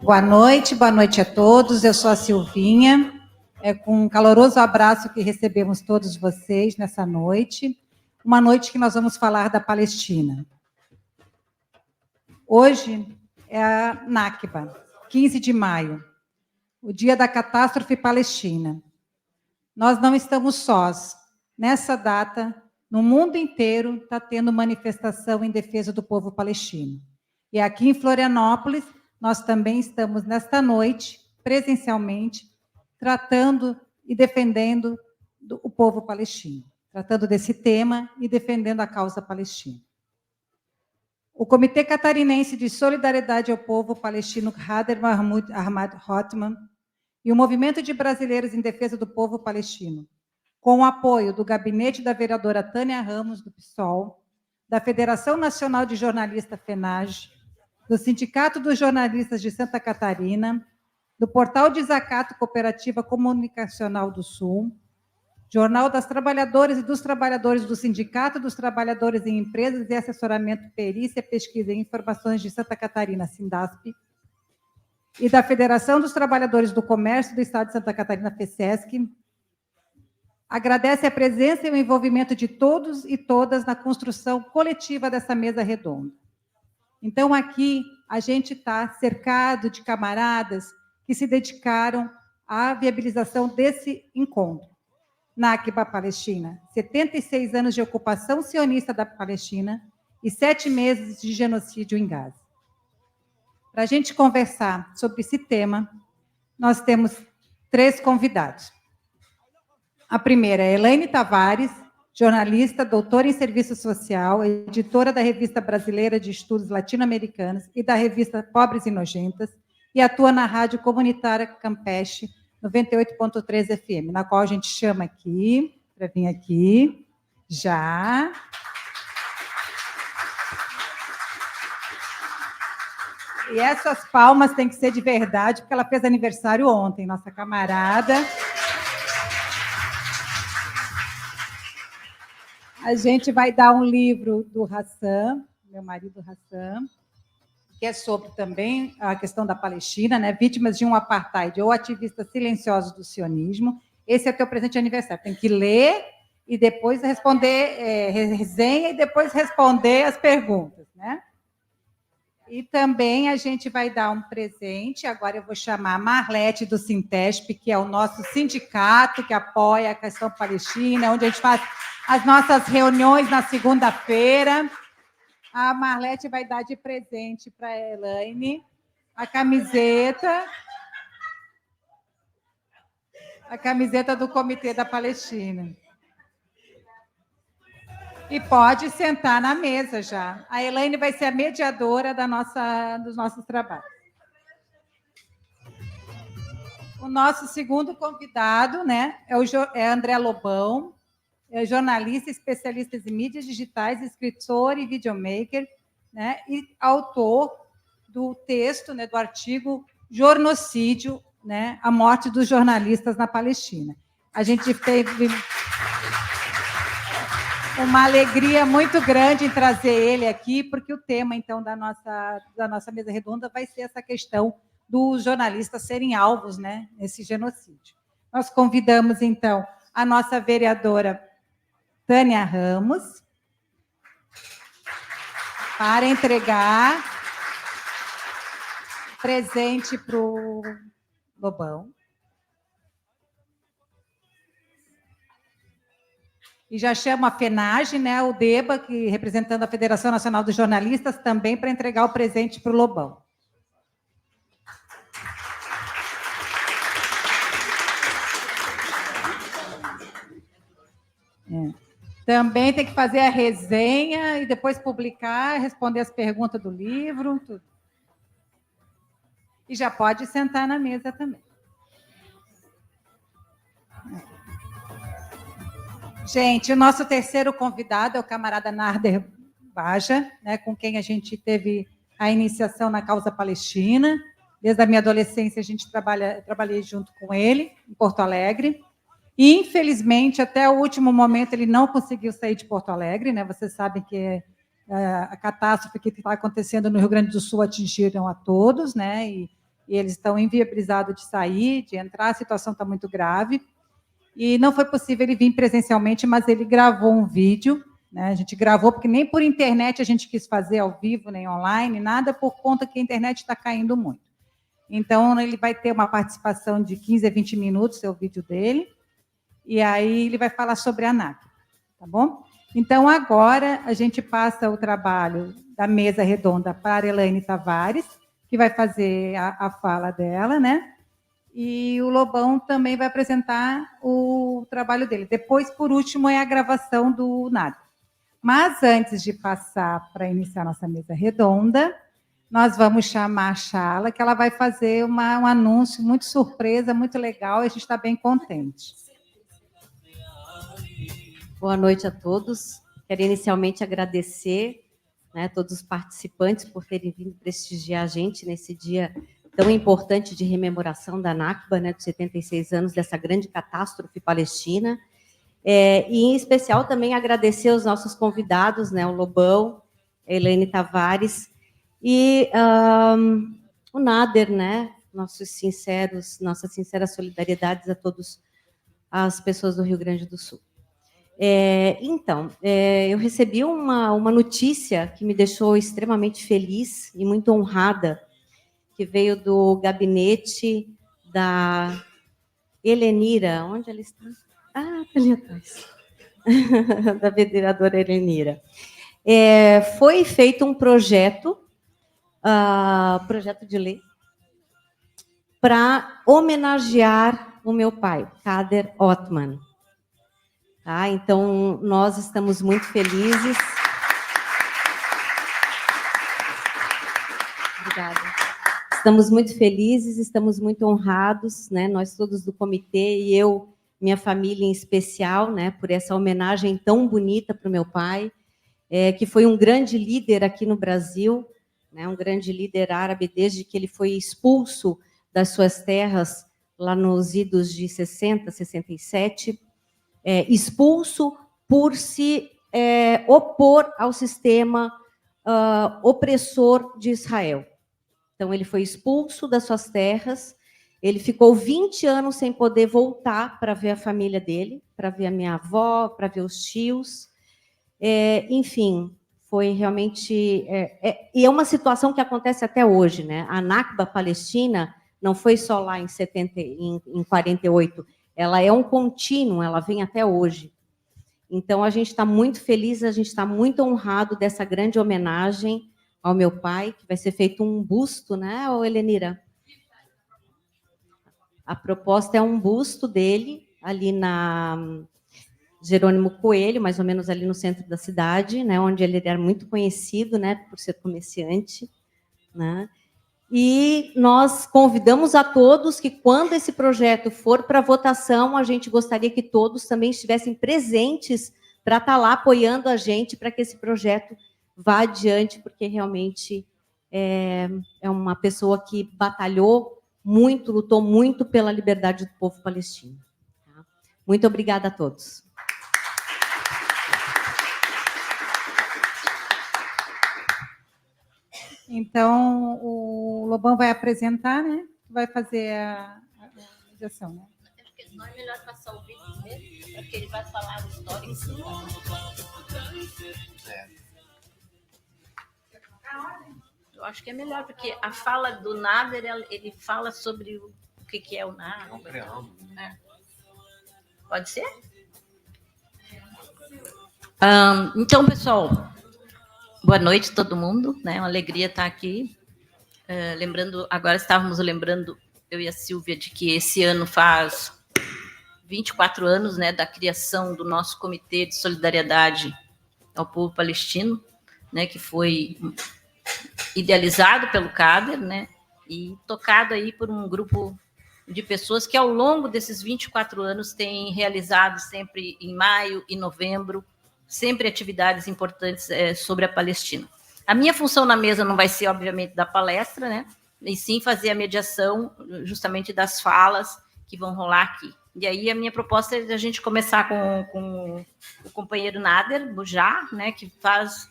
Boa noite a todos. Eu sou a Silvinha. É com um caloroso abraço que recebemos todos vocês nessa noite. Uma noite que nós vamos falar da Palestina. Hoje é a Nakba, 15 de maio, o dia da catástrofe palestina. Nós não estamos sós. Nessa data, no mundo inteiro, está tendo manifestação em defesa do povo palestino. E aqui em Florianópolis, nós também estamos, nesta noite, presencialmente, tratando e defendendo o povo palestino, tratando desse tema e defendendo a causa palestina. O Comitê Catarinense de Solidariedade ao Povo Palestino, Khader Mahmoud Ahmad Hotman, e o Movimento de Brasileiros em Defesa do Povo Palestino, com o apoio do gabinete da vereadora Tânia Ramos, do PSOL, da Federação Nacional de Jornalistas, FENAJ, do Sindicato dos Jornalistas de Santa Catarina, do Portal Desacato Cooperativa Comunicacional do Sul, Jornal das Trabalhadoras e dos Trabalhadores do Sindicato dos Trabalhadores em Empresas e Assessoramento, Perícia, Pesquisa e Informações de Santa Catarina, Sindasp, e da Federação dos Trabalhadores do Comércio do Estado de Santa Catarina, FESESC, agradece a presença e o envolvimento de todos e todas na construção coletiva dessa mesa redonda. Então, aqui, a gente está cercado de camaradas que se dedicaram à viabilização desse encontro. Nakba Palestina, 76 anos de ocupação sionista da Palestina e 7 meses de genocídio em Gaza. Para a gente conversar sobre esse tema, nós temos 3 convidados. A primeira é Elaine Tavares, jornalista, doutora em Serviço Social, editora da Revista Brasileira de Estudos Latino-Americanos e da revista Pobres e Nojentas, e atua na Rádio Comunitária Campeche, 98.3 FM, na qual a gente chama aqui, para vir aqui, já. E essas palmas têm que ser de verdade, porque ela fez aniversário ontem, nossa camarada. A gente vai dar um livro do Hassan, meu marido Hassan, que é sobre também a questão da Palestina, né? Vítimas de um apartheid ou ativistas silenciosos do sionismo. Esse é teu presente de aniversário. Tem que ler e depois responder, resenha e depois responder as perguntas, né? E também a gente vai dar um presente, agora eu vou chamar a Marlete do Sintesp, que é o nosso sindicato que apoia a questão palestina, onde a gente faz as nossas reuniões na segunda-feira. A Marlete vai dar de presente para a Elaine a camiseta do Comitê da Palestina. E pode sentar na mesa já. A Elaine vai ser a mediadora dos nossos trabalhos. O nosso segundo convidado, né, é André Lobão, é jornalista, especialista em mídias digitais, escritor e videomaker, né, e autor do texto, né, do artigo Jornocídio, né, a morte dos jornalistas na Palestina. A gente teve uma alegria muito grande em trazer ele aqui, porque o tema, então, da nossa mesa redonda vai ser essa questão dos jornalistas serem alvos, né, nesse genocídio. Nós convidamos, então, a nossa vereadora Tânia Ramos para entregar presente para o Lobão. E já chamo a FENAJ, né, o Deba, que representando a Federação Nacional dos Jornalistas, também para entregar o presente para o Lobão. Também tem que fazer a resenha e depois publicar, responder as perguntas do livro, tudo. E já pode sentar na mesa também. Gente, o nosso terceiro convidado é o camarada Narder Baja, né, com quem a gente teve a iniciação na causa palestina. Desde a minha adolescência, trabalhei junto com ele, em Porto Alegre. E, infelizmente, até o último momento, ele não conseguiu sair de Porto Alegre, né? Vocês sabem que a catástrofe que está acontecendo no Rio Grande do Sul atingiram a todos, né? E e eles estão inviabilizados de sair, de entrar, a situação está muito grave. E não foi possível ele vir presencialmente, mas ele gravou um vídeo, né? A gente gravou, porque nem por internet a gente quis fazer ao vivo, nem online, nada, por conta que a internet está caindo muito. Então, ele vai ter uma participação de 15 a 20 minutos, é o vídeo dele, e aí ele vai falar sobre a ANAC, tá bom? Então, agora, a gente passa o trabalho da mesa redonda para a Elaine Tavares, que vai fazer a fala dela, né? E o Lobão também vai apresentar o trabalho dele. Depois, por último, é a gravação do Nader. Mas, antes de passar para iniciar nossa mesa redonda, nós vamos chamar a Chala, que ela vai fazer um anúncio muito surpresa, muito legal, e a gente está bem contente. Boa noite a todos. Quero inicialmente agradecer, né, todos os participantes por terem vindo prestigiar a gente nesse dia tão importante de rememoração da Nakba, né, dos 76 anos dessa grande catástrofe palestina. E, em especial, também agradecer aos nossos convidados, né, o Lobão, a Elaine Tavares e o Nader, né, nossas sinceras solidariedades a todas as pessoas do Rio Grande do Sul. Eu recebi uma notícia que me deixou extremamente feliz e muito honrada, que veio do gabinete da Helenira. Onde ela está? Ah, ali atrás. Da vereadora Helenira. Foi feito um projeto de lei, para homenagear o meu pai, Kader Othman. Tá? Então, nós estamos muito felizes. Obrigada. Estamos muito felizes, estamos muito honrados, né? Nós todos do comitê e eu, minha família em especial, né? Por essa homenagem tão bonita para o meu pai, que foi um grande líder aqui no Brasil, né? Um grande líder árabe desde que ele foi expulso das suas terras lá nos idos de 60, 67. Expulso por se opor ao sistema opressor de Israel. Então, ele foi expulso das suas terras, ele ficou 20 anos sem poder voltar para ver a família dele, para ver a minha avó, para ver os tios. Enfim, foi realmente... E é uma situação que acontece até hoje, né? A Nakba palestina não foi só lá em 48, ela é um contínuo, ela vem até hoje. Então, a gente está muito feliz, a gente está muito honrado dessa grande homenagem ao meu pai, que vai ser feito um busto, né, Helenira? A proposta é um busto dele, ali na Jerônimo Coelho, mais ou menos ali no centro da cidade, né, onde ele era muito conhecido, né, por ser comerciante, né? E nós convidamos a todos que, quando esse projeto for para votação, a gente gostaria que todos também estivessem presentes para estar lá apoiando a gente para que esse projeto vá adiante, porque realmente é uma pessoa que batalhou muito, lutou muito pela liberdade do povo palestino. Tá? Muito obrigada a todos. Então, o Lobão vai apresentar, né? Vai fazer a mediação, né? Acho que não é melhor passar o vídeo mesmo, porque ele vai falar a história em cima. Eu acho que é melhor, porque a fala do Nader, ele fala sobre o que é o Nader. Pode ser? Então, pessoal, boa noite a todo mundo, né? Uma alegria estar aqui. Agora estávamos lembrando, eu e a Silvia, de que esse ano faz 24 anos, né, da criação do nosso Comitê de Solidariedade ao Povo Palestino, né, que foi idealizado pelo Kader, né, e tocado aí por um grupo de pessoas que, ao longo desses 24 anos, têm realizado sempre em maio e novembro, sempre atividades importantes sobre a Palestina. A minha função na mesa não vai ser, obviamente, da palestra, né, e sim fazer a mediação justamente das falas que vão rolar aqui. E aí a minha proposta é a gente começar com o companheiro Nader Bujá, né, que faz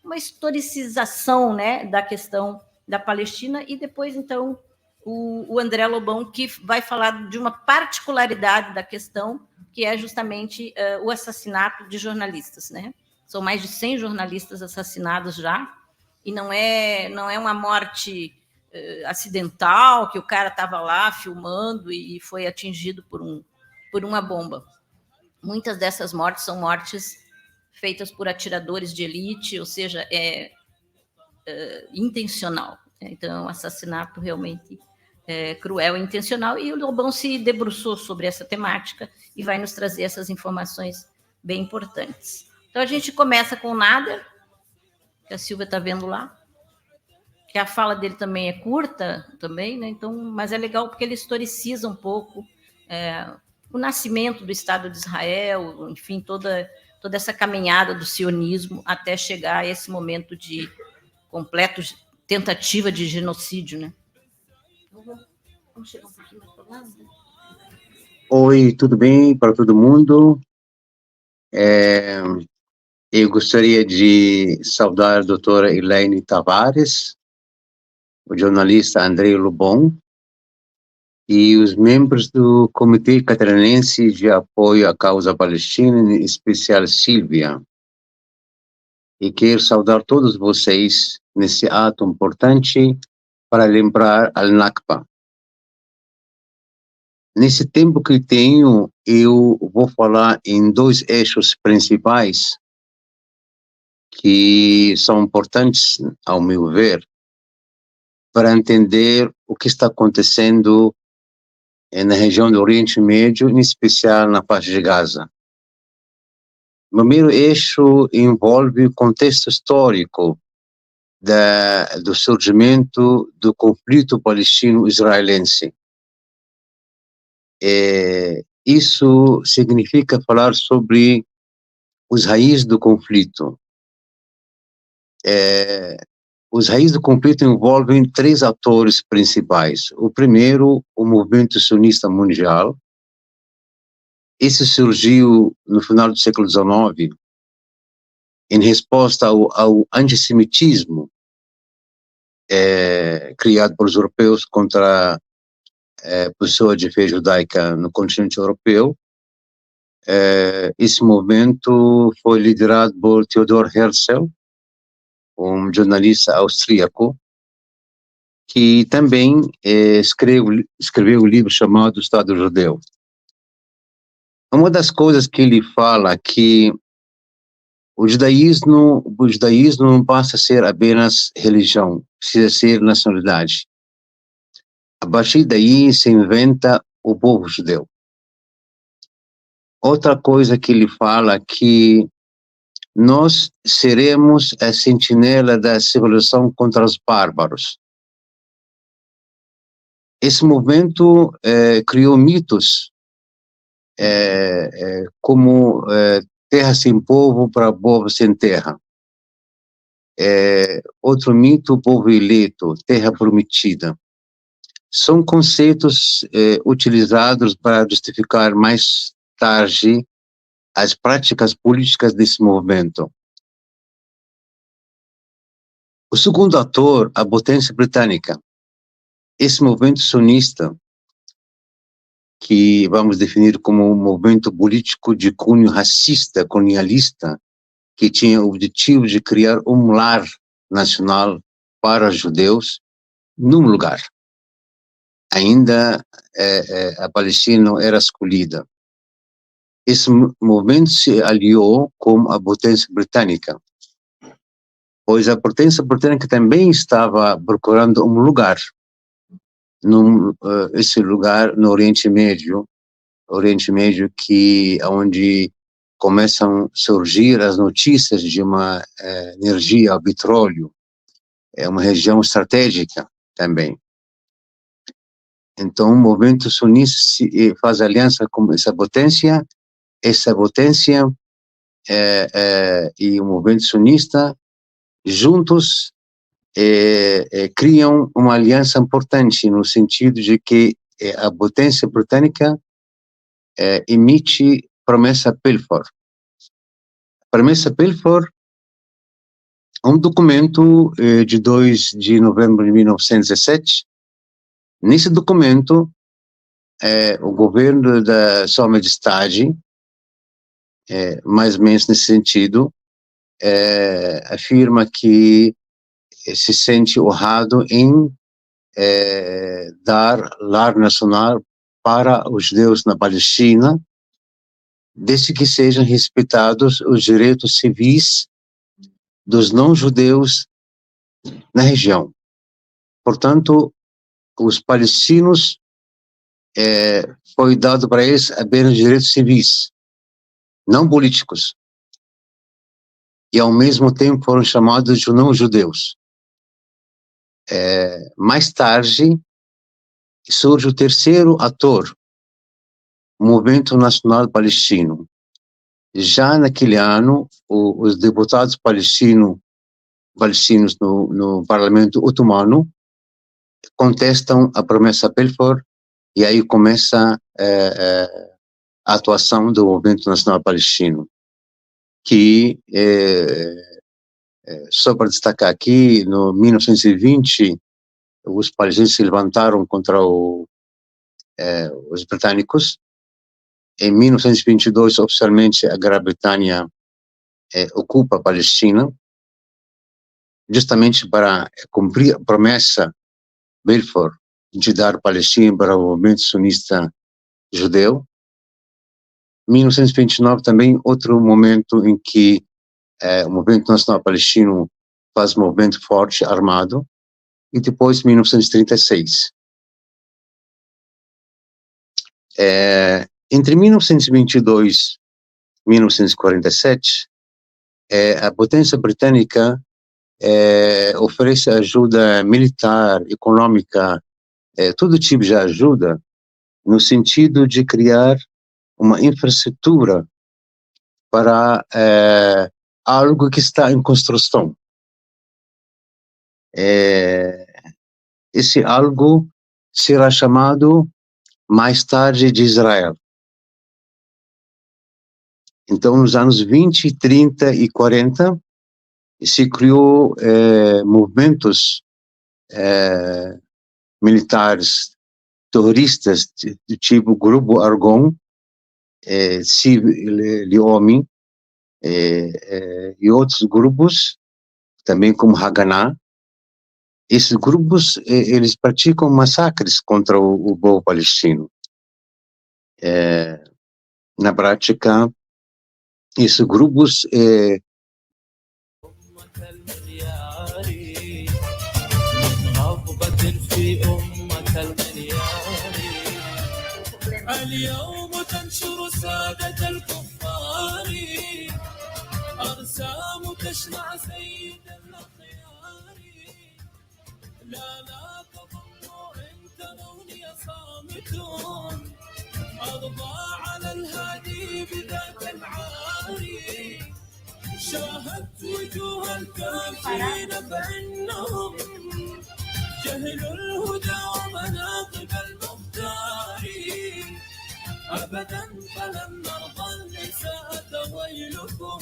uma historicização, né, da questão da Palestina, e depois, então, o André Lobão, que vai falar de uma particularidade da questão, que é justamente o assassinato de jornalistas, né? São mais de 100 jornalistas assassinados já, e não é uma morte acidental, que o cara estava lá filmando e foi atingido por uma bomba. Muitas dessas mortes são mortes feitas por atiradores de elite, ou seja, intencional. Então, o assassinato realmente cruel e intencional, e o Lobão se debruçou sobre essa temática e vai nos trazer essas informações bem importantes. Então, a gente começa com o Nader, que a Silvia está vendo lá, que a fala dele também é curta, também, né? Então, mas é legal porque ele historiciza um pouco o nascimento do Estado de Israel, enfim, toda essa caminhada do sionismo até chegar a esse momento de completo tentativa de genocídio, né? Vamos chegar um pouquinho mais para lá, né? Oi, tudo bem para todo mundo? Eu gostaria de saudar a doutora Elaine Tavares, o jornalista André Lobão e os membros do Comitê Catarinense de Apoio à Causa Palestina, em especial Silvia. E quero saudar todos vocês nesse ato importante para lembrar al Nakba. Nesse tempo que tenho, eu vou falar em 2 eixos principais que são importantes, ao meu ver, para entender o que está acontecendo na região do Oriente Médio, em especial na faixa de Gaza. O primeiro eixo envolve o contexto histórico do surgimento do conflito palestino-israelense. Isso significa falar sobre os raízes do conflito. Os raízes do conflito envolvem 3 atores principais. O primeiro, o movimento sionista mundial. Esse surgiu no final do século XIX, em resposta ao antissemitismo criado pelos europeus contra a pessoa de fé judaica no continente europeu. Esse movimento foi liderado por Theodor Herzl, um jornalista austríaco, que também escreveu um livro chamado Estado Judeu. Uma das coisas que ele fala é que o judaísmo não basta ser apenas religião, precisa ser nacionalidade. A partir daí se inventa o povo judeu. Outra coisa que ele fala é que nós seremos a sentinela da civilização contra os bárbaros. Esse movimento criou mitos como terra sem povo para povo sem terra. Outro mito, povo eleito, terra prometida. São conceitos utilizados para justificar mais tarde as práticas políticas desse movimento. O segundo ator, a potência britânica. Esse movimento sionista, que vamos definir como um movimento político de cunho racista, colonialista, que tinha o objetivo de criar um lar nacional para os judeus num lugar. Ainda a Palestina não era escolhida. Esse movimento se aliou com a potência britânica, pois a potência britânica também estava procurando um lugar, esse lugar no Oriente Médio que onde começam a surgir as notícias de uma energia, o petróleo, é uma região estratégica também. Então, o movimento sionista faz aliança com essa potência e o movimento sionista juntos criam uma aliança importante no sentido de que a potência britânica emite promessa Balfour. Promessa Balfour é um documento de 2 de novembro de 1917 Nesse documento, o governo da Sua Majestade, mais ou menos nesse sentido, afirma que se sente honrado em dar lar nacional para os judeus na Palestina, desde que sejam respeitados os direitos civis dos não-judeus na região. Portanto, os palestinos foi dado para eles apenas direitos civis, não políticos. E, ao mesmo tempo, foram chamados de não-judeus. Mais tarde, surge o terceiro ator, o Movimento Nacional Palestino. Já naquele ano, os deputados palestinos no Parlamento Otomano contestam a promessa Balfour, e aí começa a atuação do Movimento Nacional Palestino, que, só para destacar aqui, no 1920, os palestinos se levantaram contra os britânicos. Em 1922, oficialmente, a Grã-Bretanha ocupa a Palestina, justamente para cumprir a promessa Balfour de dar Palestina para o movimento sunista judeu. 1929 também, outro momento em que o movimento nacional palestino faz um movimento forte, armado, e depois 1936. Entre 1922 e 1947, a potência britânica oferece ajuda militar, econômica, todo tipo de ajuda, no sentido de criar uma infraestrutura para algo que está em construção. Esse algo será chamado mais tarde de Israel. Então, nos anos 20, 30 e 40, se criou movimentos militares terroristas do tipo Grupo Argon, Leomi, e outros grupos, também como Haganah. Esses grupos, eles praticam massacres contra o povo palestino. Na prática, esses grupos اليوم تنشر سادة الكفار أرسام تشنع سيد الأخيار لا تظنوا إن تروني صامتون أرضى على الهادي بذات العاري شاهدت وجوه الكافرين فإنهم جهلوا الهدى ومناقب المختار أبدا فلن نرضى النساء ويلكم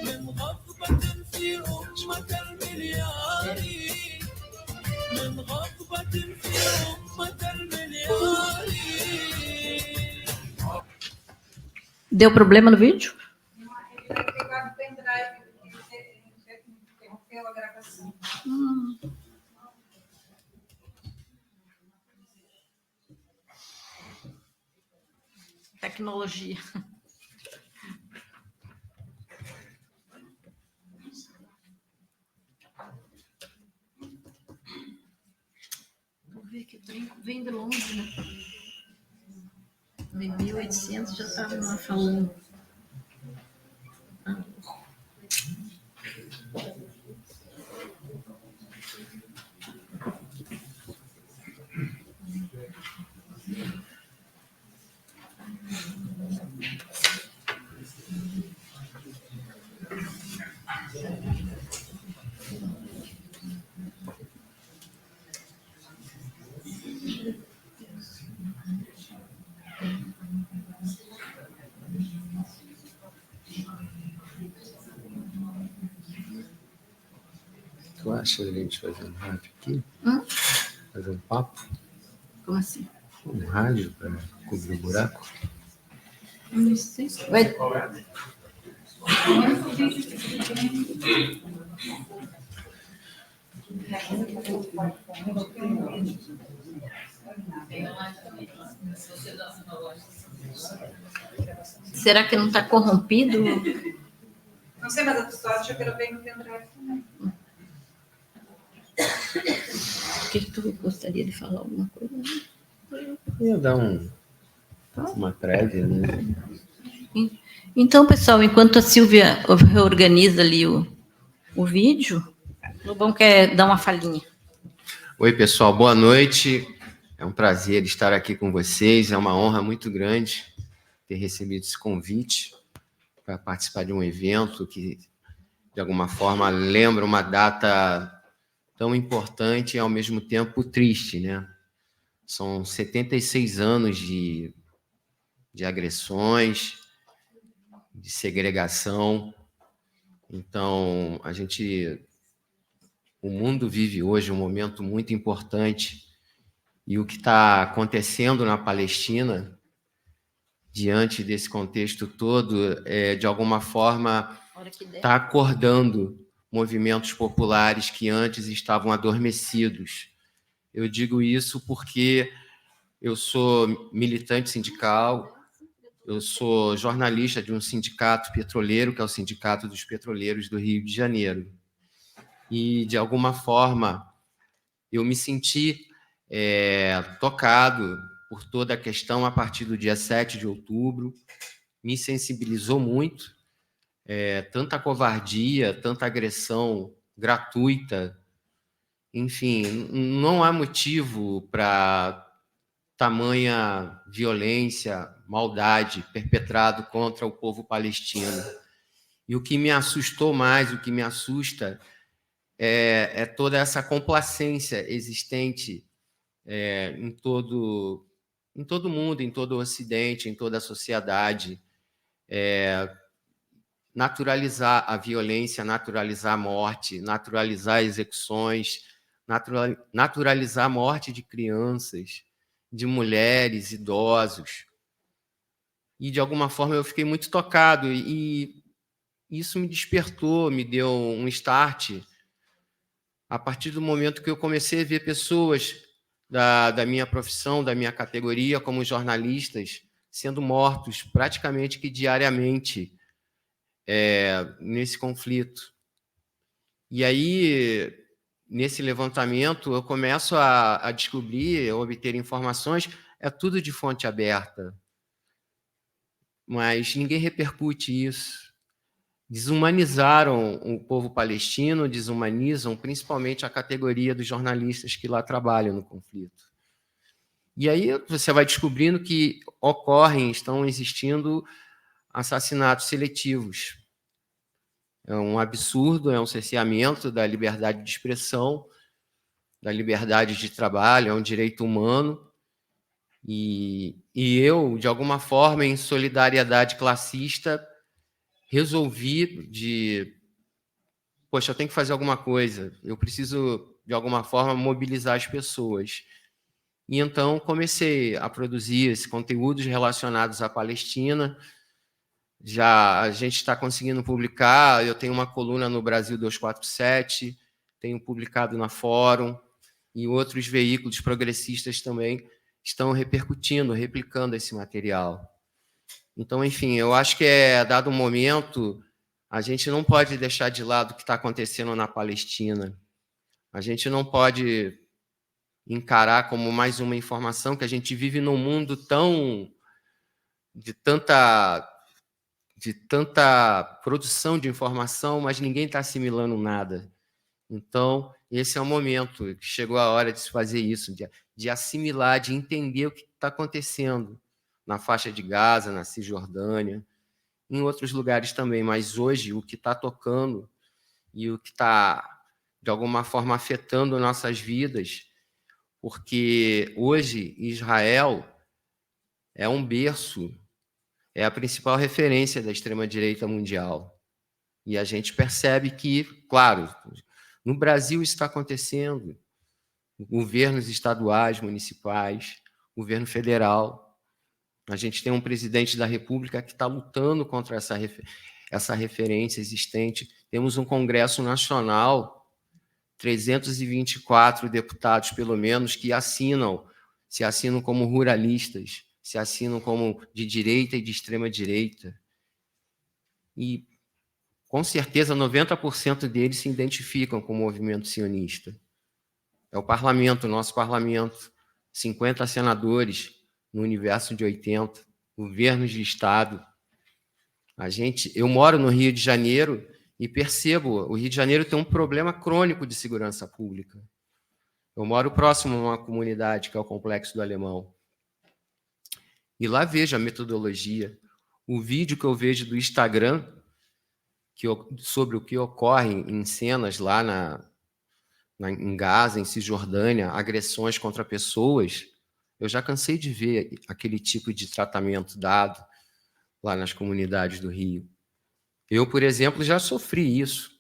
من غضبة في أمة المليار من غضبة في أمة المليار. Deu problema no vídeo? Interrompeu a gravação. Tecnologia. Vou ver que o trem vem de longe, né? Em 1800 já estavam lá falando. Tu acha a gente fazendo rádio aqui? fazer um papo? Como assim? Um rádio para cobrir o buraco? Não sei. Vai... Será que não está corrompido? Não sei, mas a pessoa acha que eu venho no pendrive também. O que tu gostaria de falar alguma coisa? Ia dar uma prévia, né? Então, pessoal, enquanto a Silvia reorganiza ali o vídeo, o Lobão quer dar uma falinha. Oi, pessoal, boa noite. É um prazer estar aqui com vocês. É uma honra muito grande ter recebido esse convite para participar de um evento que, de alguma forma, lembra uma data tão importante e, ao mesmo tempo, triste, né? São 76 anos de agressões, de segregação. Então, o mundo vive hoje um momento muito importante e o que está acontecendo na Palestina, diante desse contexto todo, de alguma forma, está acordando movimentos populares que antes estavam adormecidos. Eu digo isso porque eu sou militante sindical, eu sou jornalista de um sindicato petroleiro, que é o Sindicato dos Petroleiros do Rio de Janeiro. E, de alguma forma, eu me senti tocado por toda a questão a partir do dia 7 de outubro, me sensibilizou muito, tanta covardia, tanta agressão gratuita, enfim, não há motivo para tamanha violência, maldade perpetrado contra o povo palestino. E o que me assustou mais, o que me assusta, é toda essa complacência existente em todo o mundo, em todo o Ocidente, em toda a sociedade. Naturalizar a violência, naturalizar a morte, naturalizar execuções, naturalizar a morte de crianças, de mulheres, idosos. E, de alguma forma, eu fiquei muito tocado e isso me despertou, me deu um start a partir do momento que eu comecei a ver pessoas da minha profissão, da minha categoria, como jornalistas, sendo mortos praticamente que diariamente nesse conflito. E aí, nesse levantamento, eu começo a descobrir, a obter informações, é tudo de fonte aberta. Mas ninguém repercute isso. Desumanizaram o povo palestino, desumanizam principalmente a categoria dos jornalistas que lá trabalham no conflito. E aí você vai descobrindo que estão existindo assassinatos seletivos. É um absurdo, é um cerceamento da liberdade de expressão, da liberdade de trabalho, é um direito humano. E eu, de alguma forma, em solidariedade classista, resolvi poxa, eu tenho que fazer alguma coisa, eu preciso, de alguma forma, mobilizar as pessoas. E então comecei a produzir esses conteúdos relacionados à Palestina. Já a gente está conseguindo publicar, eu tenho uma coluna no Brasil 247, tenho publicado na Fórum, e outros veículos progressistas também estão repercutindo, replicando esse material. Então, enfim, eu acho que dado um momento, a gente não pode deixar de lado o que está acontecendo na Palestina. A gente não pode encarar como mais uma informação que a gente vive num mundo de tanta produção de informação, mas ninguém está assimilando nada. Então, esse é o momento, chegou a hora de se fazer isso, de assimilar, de entender o que está acontecendo na faixa de Gaza, na Cisjordânia, em outros lugares também, mas hoje o que está tocando e o que está, de alguma forma, afetando nossas vidas, porque hoje Israel é um berço, é a principal referência da extrema-direita mundial. E a gente percebe que, claro, no Brasil isso está acontecendo, governos estaduais, municipais, governo federal. A gente tem um presidente da República que está lutando contra essa referência existente. Temos um Congresso Nacional, 324 deputados, pelo menos, que se assinam como ruralistas, se assinam como de direita e de extrema-direita. E, com certeza, 90% deles se identificam com o movimento sionista. É o parlamento, o nosso parlamento, 50 senadores no universo de 80, governos de Estado. Eu moro no Rio de Janeiro e percebo, o Rio de Janeiro tem um problema crônico de segurança pública. Eu moro próximo a uma comunidade, que é o Complexo do Alemão. E lá vejo a metodologia. O vídeo que eu vejo do Instagram, sobre o que ocorre em cenas lá em Gaza, em Cisjordânia, agressões contra pessoas, eu já cansei de ver aquele tipo de tratamento dado lá nas comunidades do Rio. Eu, por exemplo, já sofri isso.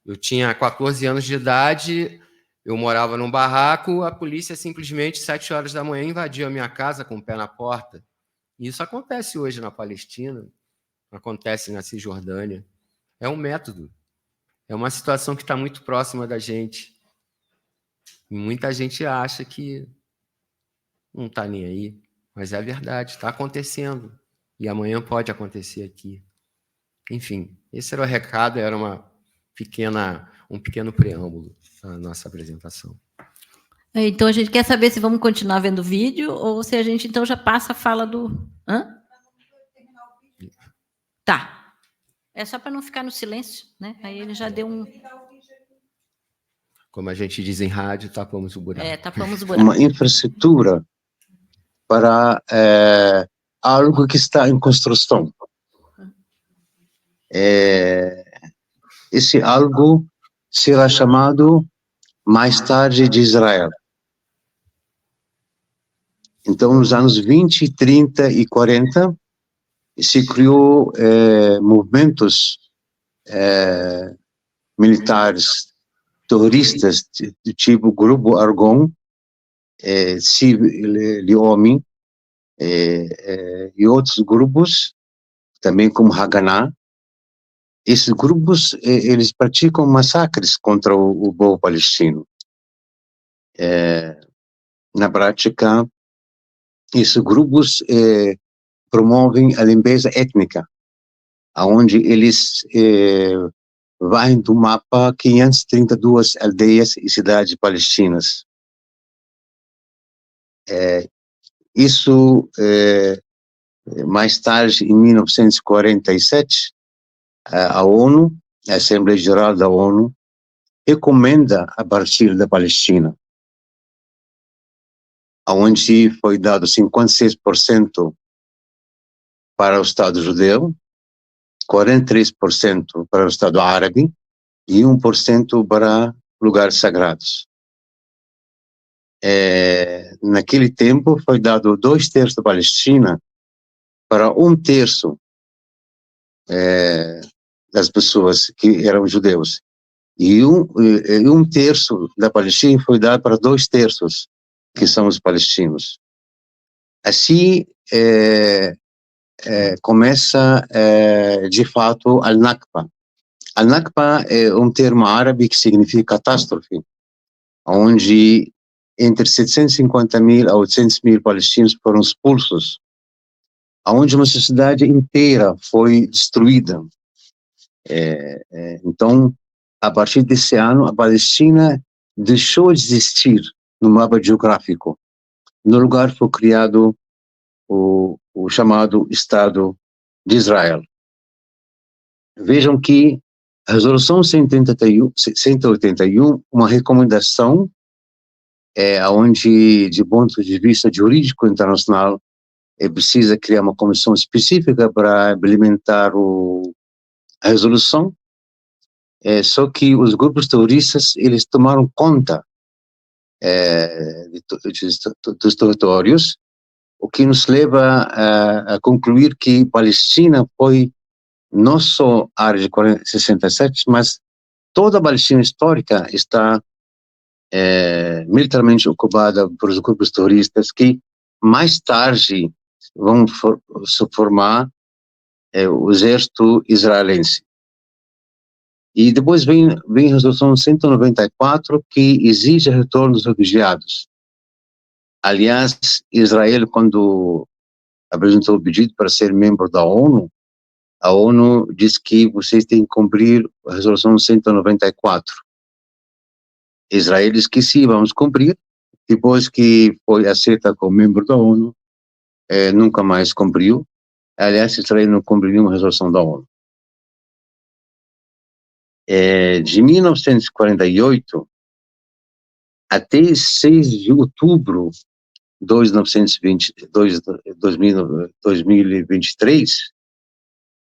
Eu tinha 14 anos de idade, eu morava num barraco, a polícia simplesmente, 7 horas da manhã, invadiu a minha casa com o pé na porta. E isso acontece hoje na Palestina, acontece na Cisjordânia. É um método. É uma situação que está muito próxima da gente. E muita gente acha que não está nem aí, mas é verdade, está acontecendo. E amanhã pode acontecer aqui. Enfim, esse era o recado, era um pequeno preâmbulo da nossa apresentação. Então, a gente quer saber se vamos continuar vendo o vídeo ou se a gente, então, já passa a fala do... Hã? Tá. É só para não ficar no silêncio, né? Aí ele já deu um... Como a gente diz em rádio, tapamos o buraco. Tapamos o buraco. Uma infraestrutura para algo que está em construção. Esse algo será chamado mais tarde de Israel. Então, nos anos 20, 30 e 40, se criou movimentos militares terroristas do tipo Grupo Argon, Leomi, e outros grupos, também como Haganah. Esses grupos, eles praticam massacres contra o povo palestino. Na prática, esses grupos promovem a limpeza étnica, onde eles varrem do mapa 532 aldeias e cidades palestinas. Isso, mais tarde, em 1947, a ONU, a Assembleia Geral da ONU, recomenda a partir da Palestina, onde foi dado 56% para o Estado judeu, 43% para o Estado árabe e 1% para lugares sagrados. Naquele tempo foi dado 2/3 da Palestina para 1/3 das pessoas que eram judeus. E 1/3 da Palestina foi dado para 2/3 que são os palestinos. Assim, começa, de fato, Al-Nakba. Al-Nakba é um termo árabe que significa catástrofe, onde entre 750.000 a 800.000 palestinos foram expulsos, onde uma sociedade inteira foi destruída. Então, a partir desse ano, a Palestina deixou de existir no mapa geográfico. No lugar foi criado o chamado Estado de Israel. Vejam que a Resolução 181, uma recomendação, onde, de ponto de vista jurídico internacional, precisa criar uma comissão específica para implementar a resolução, só que os grupos terroristas, eles tomaram conta dos territórios, o que nos leva a concluir que Palestina foi não só a área de 67, mas toda a Palestina histórica está militarmente ocupada por os grupos terroristas que mais tarde vão se formar o exército israelense. E depois vem a resolução 194, que exige o retorno dos refugiados. Aliás, Israel, quando apresentou o pedido para ser membro da ONU, a ONU diz que vocês têm que cumprir a resolução 194. Israel diz que sim, vamos cumprir. Depois que foi aceita como membro da ONU, nunca mais cumpriu. Aliás, Israel não cumpriu nenhuma resolução da ONU. De 1948 até 6 de outubro de 2023,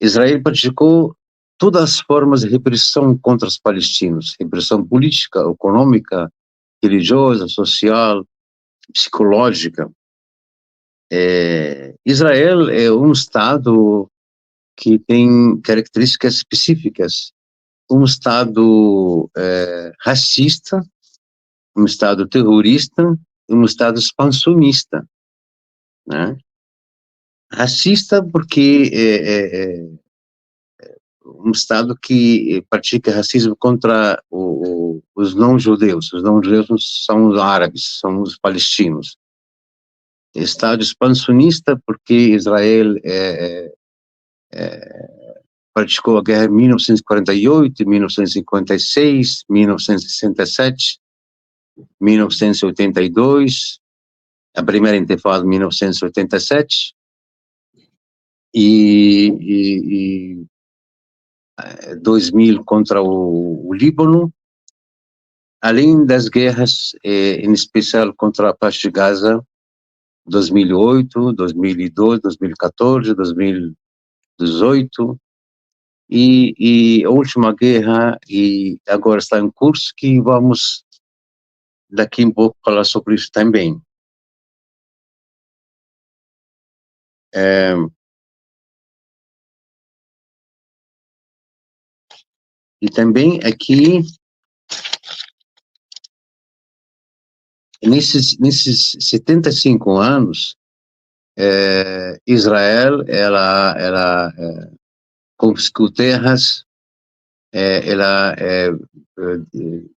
Israel praticou todas as formas de repressão contra os palestinos, repressão política, econômica, religiosa, social, psicológica. Israel é um Estado que tem características específicas, um Estado racista, um Estado terrorista, um Estado expansionista, né? Racista porque um Estado que pratica racismo contra os não-judeus. Os não-judeus são os árabes, são os palestinos. Estado expansionista porque Israel praticou a guerra em 1948, 1956, 1967, 1982, a primeira intifada em 1987, e 2000 contra o Líbano, além das guerras, em especial contra a faixa de Gaza, 2008, 2012, 2014, 2018, e a última guerra, e agora está em curso, que vamos daqui um pouco falar sobre isso também. E também aqui, nesses 75 anos, Israel, ela confiscou terras, ela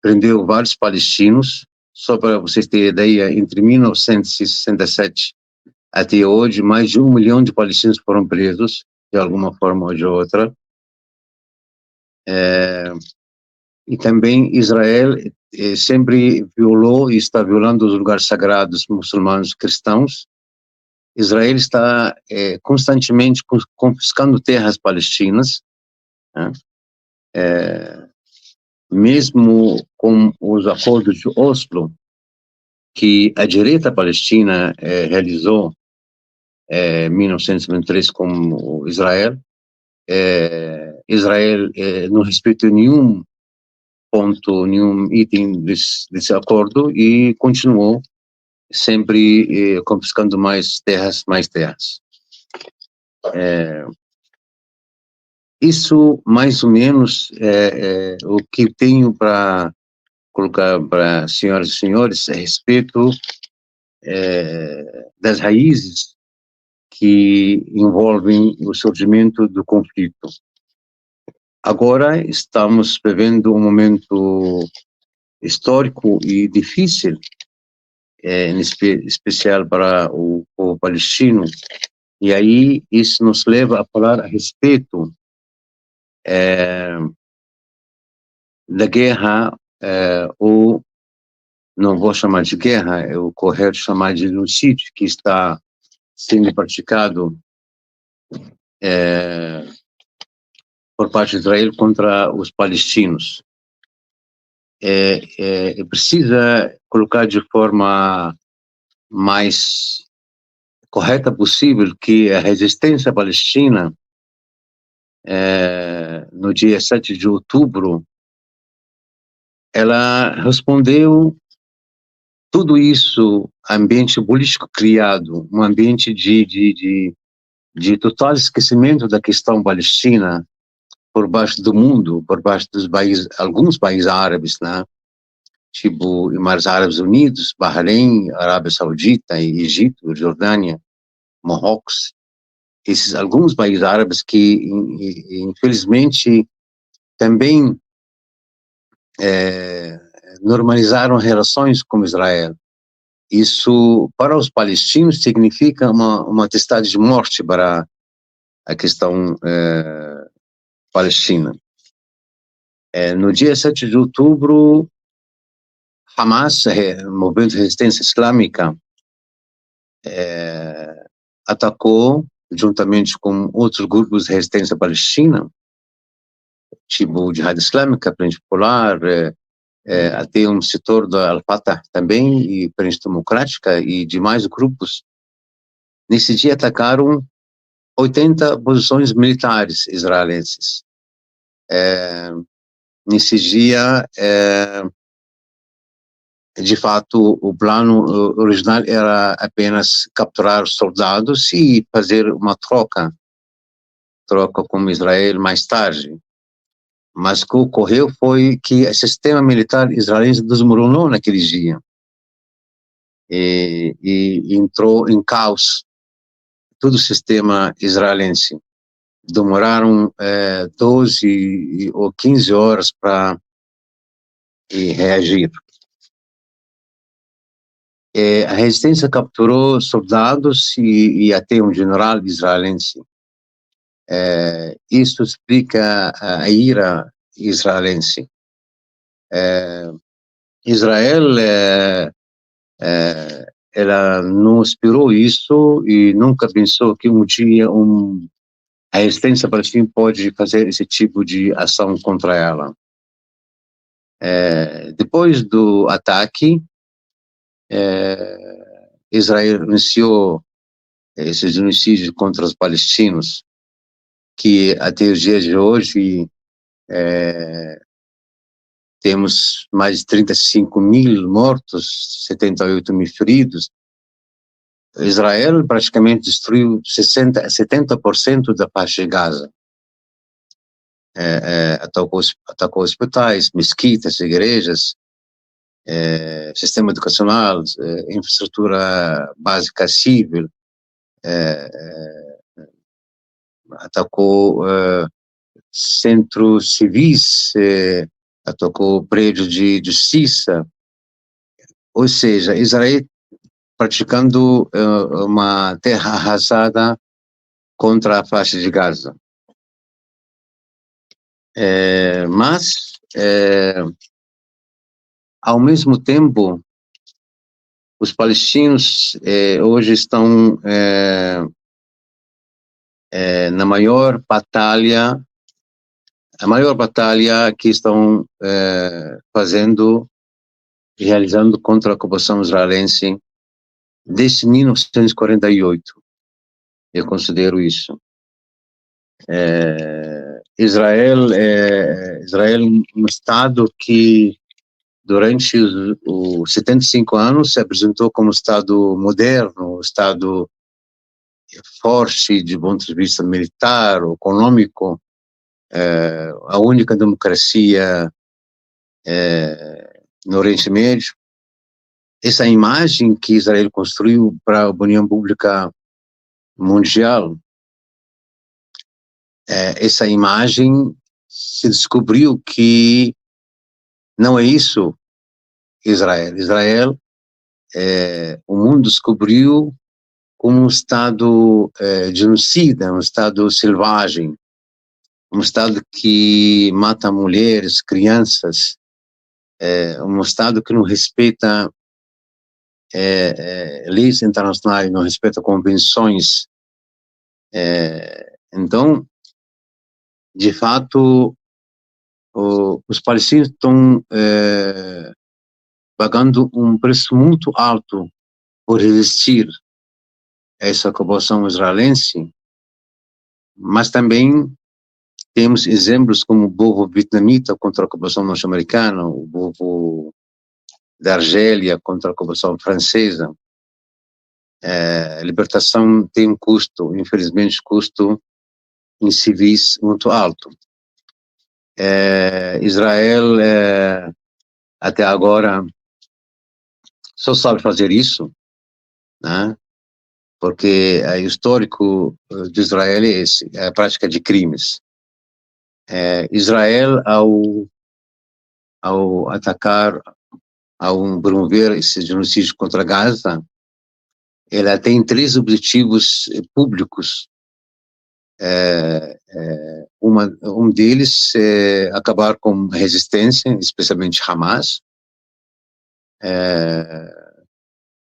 prendeu vários palestinos. Só para vocês terem ideia, entre 1967 até hoje, mais de 1 milhão de palestinos foram presos, de alguma forma ou de outra. E também Israel sempre violou e está violando os lugares sagrados muçulmanos cristãos. Israel está constantemente confiscando terras palestinas, né? Mesmo com os acordos de Oslo, que a direita palestina realizou em 1923 com Israel, Israel não respeitou nenhum ponto, nenhum item desse acordo e continuou sempre confiscando mais terras. Isso, mais ou menos, o que tenho para colocar para senhoras e senhores a respeito das raízes que envolvem o surgimento do conflito. Agora estamos vivendo um momento histórico e difícil, em especial para o povo palestino, e aí isso nos leva a falar a respeito da guerra, ou não vou chamar de guerra, é o correto chamar de genocídio, que está sendo praticado por parte de Israel contra os palestinos. Precisa colocar de forma mais correta possível que a resistência palestina, no dia 7 de outubro, ela respondeu tudo isso, ambiente político criado, um ambiente de total esquecimento da questão palestina por baixo do mundo, por baixo dos países, alguns países árabes, né? tipo Emirados Árabes Unidos, Bahrein, Arábia Saudita, Egito, Jordânia, Marrocos, esses alguns países árabes que, infelizmente, também normalizaram relações com Israel. Isso, para os palestinos, significa uma atestado de morte para a questão palestina. No dia 7 de outubro, Hamas, movimento de resistência islâmica, atacou, juntamente com outros grupos de resistência palestina, tipo Jihad Islâmica, Frente Popular, até um setor da Al-Fatah também, e Frente Democrática, e demais grupos. Nesse dia atacaram 80 posições militares israelenses. Nesse dia, de fato, o plano original era apenas capturar soldados e fazer uma troca com Israel mais tarde. Mas o que ocorreu foi que o sistema militar israelense desmoronou naquele dia e entrou em caos todo o sistema israelense. Demoraram 12 ou 15 horas para reagir. A resistência capturou soldados e até um general israelense. Isso explica a ira israelense. Israel ela não esperou isso e nunca pensou que um dia a resistência palestina pode fazer esse tipo de ação contra ela. Depois do ataque, Israel iniciou esse genocídio contra os palestinos, que até os dias de hoje temos mais de 35 mil mortos, 78 mil feridos. Israel praticamente destruiu 70% da faixa de Gaza. Atacou hospitais, mesquitas, igrejas, sistema educacional, infraestrutura básica civil, atacou centros civis, atacou prédios de justiça. Ou seja, Israel praticando uma terra arrasada contra a faixa de Gaza. Mas, ao mesmo tempo, os palestinos hoje estão na maior batalha, a maior batalha que estão realizando contra a ocupação israelense desde 1948. Eu considero isso. Israel é um Estado que, durante os 75 anos, se apresentou como Estado moderno, Estado forte de ponto de vista militar, econômico, a única democracia no Oriente Médio. Essa imagem que Israel construiu para a opinião pública mundial, essa imagem se descobriu que não é isso Israel. Israel, o mundo descobriu como um Estado genocida, um Estado selvagem, um Estado que mata mulheres, crianças, um Estado que não respeita leis internacionais, não respeita convenções. Então, de fato, os palestinos estão pagando um preço muito alto por resistir a essa ocupação israelense, mas também temos exemplos como o povo vietnamita contra a ocupação norte-americana, o povo da Argélia contra a ocupação francesa. A libertação tem um custo, infelizmente, custo em civis muito alto. Israel até agora só sabe fazer isso, né? Porque o histórico de Israel é esse, é a prática de crimes. Israel, ao atacar, ao promover esse genocídio contra Gaza, ela tem 3 objetivos públicos. Um deles é acabar com a resistência, especialmente Hamas,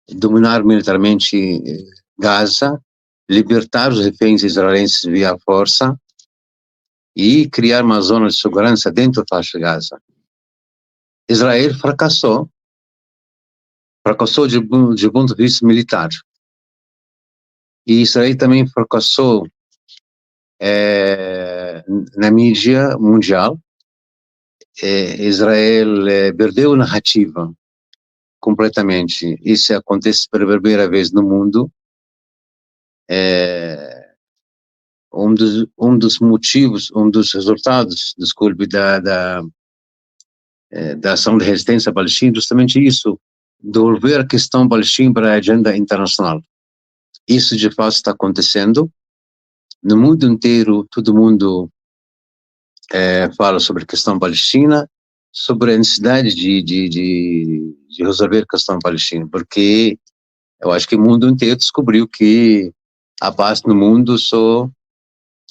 dominar militarmente Gaza, libertar os reféns israelenses via força e criar uma zona de segurança dentro da faixa de Gaza. Israel fracassou de ponto de vista militar. E Israel também fracassou na mídia mundial. Israel perdeu a narrativa completamente. Isso acontece pela primeira vez no mundo. Um dos motivos, um dos resultados, desculpe, da ação de resistência palestina, justamente isso, devolver a questão palestina para a agenda internacional. Isso de fato está acontecendo. No mundo inteiro, todo mundo fala sobre a questão palestina, sobre a necessidade de resolver a questão palestina, porque eu acho que o mundo inteiro descobriu que a paz no mundo só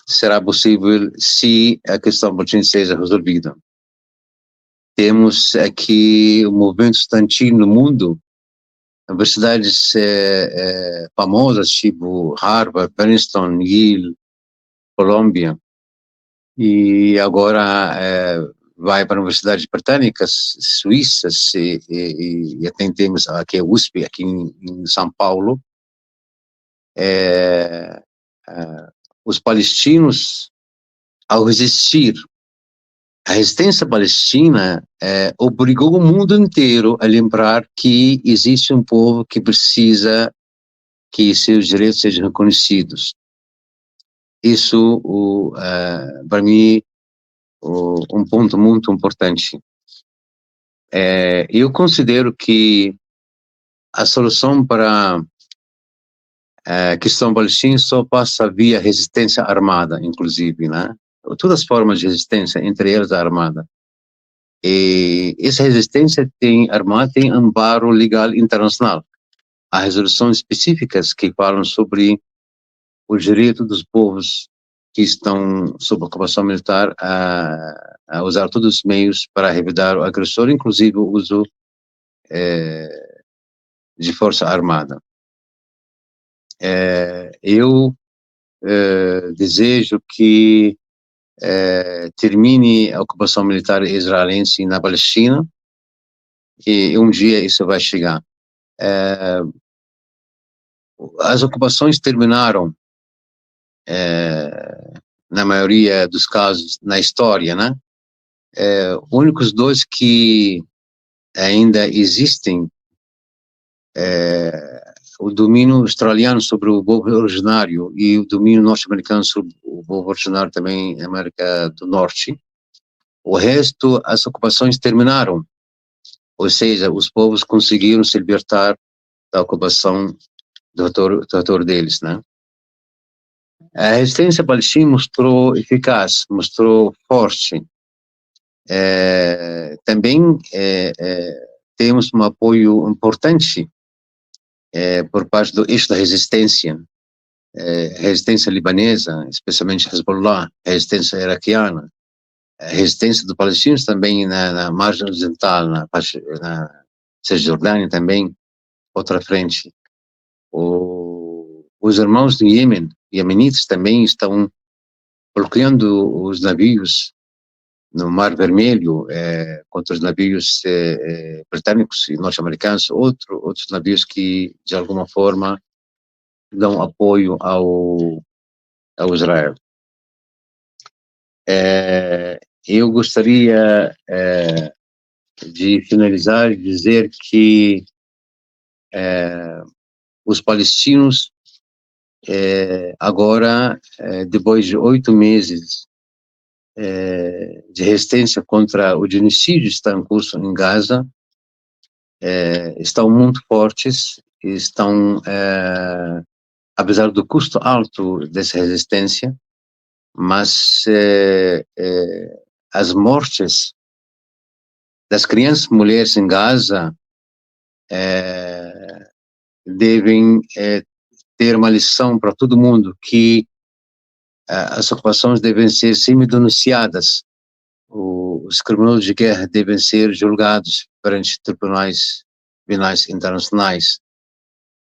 será possível se a questão palestina seja resolvida. Temos aqui o movimento estudantil no mundo, universidades famosas, tipo Harvard, Princeton, Yale, Colômbia, e agora vai para universidades britânicas, suíças, e até temos aqui a USP, aqui em São Paulo. Os palestinos, ao resistir, a resistência palestina obrigou o mundo inteiro a lembrar que existe um povo que precisa que seus direitos sejam reconhecidos. Isso, para mim, um ponto muito importante. Eu considero que a solução para a questão palestina só passa via resistência armada, inclusive, né? Todas as formas de resistência, entre elas a armada. E essa resistência armada tem amparo legal internacional. Há resoluções específicas que falam sobre o direito dos povos que estão sob ocupação militar a usar todos os meios para revidar o agressor, inclusive o uso de força armada. Eu desejo que termine a ocupação militar israelense na Palestina, e um dia isso vai chegar. As ocupações terminaram, na maioria dos casos, na história, né? Únicos 2 que ainda existem o domínio australiano sobre o povo originário e o domínio norte-americano sobre o povo originário também na América do Norte. O resto, as ocupações terminaram, ou seja, os povos conseguiram se libertar da ocupação do território deles, né? A resistência palestina mostrou eficaz, mostrou forte. Também temos um apoio importante por parte do eixo da resistência, resistência libanesa, especialmente Hezbollah, resistência iraquiana, a resistência dos palestinos também na margem ocidental, na Cisjordânia também, outra frente. Os irmãos do Iêmen, iemenitas, também estão bloqueando os navios no Mar Vermelho contra os navios britânicos e norte-americanos, outros navios que, de alguma forma, dão apoio ao Israel. Eu gostaria de finalizar e dizer que os palestinos agora, depois de 8 meses de resistência contra o genocídio que está em curso em Gaza estão muito fortes, estão, apesar do custo alto dessa resistência, mas as mortes das crianças e mulheres em Gaza devem ter uma lição para todo mundo, que as ocupações devem ser semi-denunciadas, os criminosos de guerra devem ser julgados perante tribunais penais internacionais.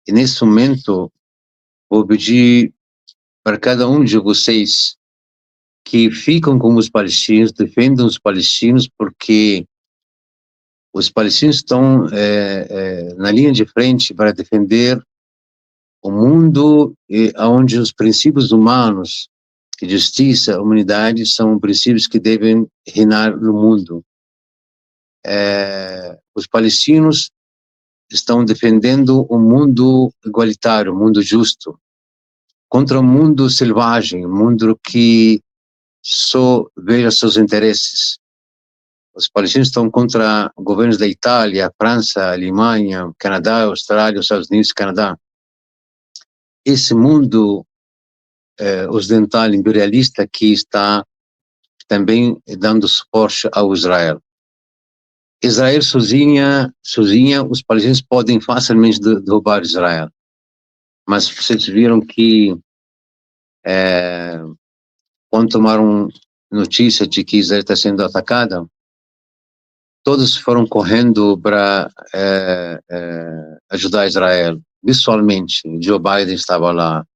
E nesse momento, vou pedir para cada um de vocês que ficam com os palestinos, defendam os palestinos, porque os palestinos estão na linha de frente para defender o mundo onde os princípios humanos, justiça, humanidade, são princípios que devem reinar no mundo. Os palestinos estão defendendo um mundo igualitário, um mundo justo, contra um mundo selvagem, um mundo que só veja seus interesses. Os palestinos estão contra governos da Itália, França, Alemanha, Canadá, Austrália, Estados Unidos, Canadá. Esse mundo ocidental imperialista que está também dando suporte ao Israel. Israel sozinha, os palestinos podem facilmente derrubar Israel. Mas vocês viram que quando tomaram notícia de que Israel está sendo atacada, todos foram correndo para ajudar Israel, visualmente. Joe Biden estava lá,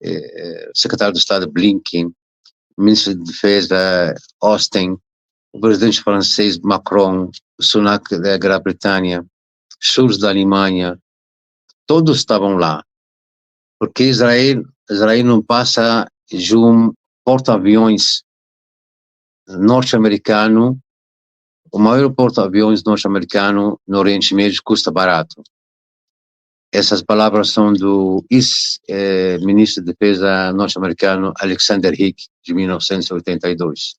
o secretário de Estado Blinken, o ministro de Defesa Austin, o presidente francês Macron, o Sunak da Grã-Bretanha, Schulz da Alemanha, todos estavam lá, porque Israel não passa de um porta-aviões norte-americano. O maior porta-aviões norte-americano no Oriente Médio custa barato. Essas palavras são do ex-ministro de Defesa norte-americano Alexander Hick, de 1982.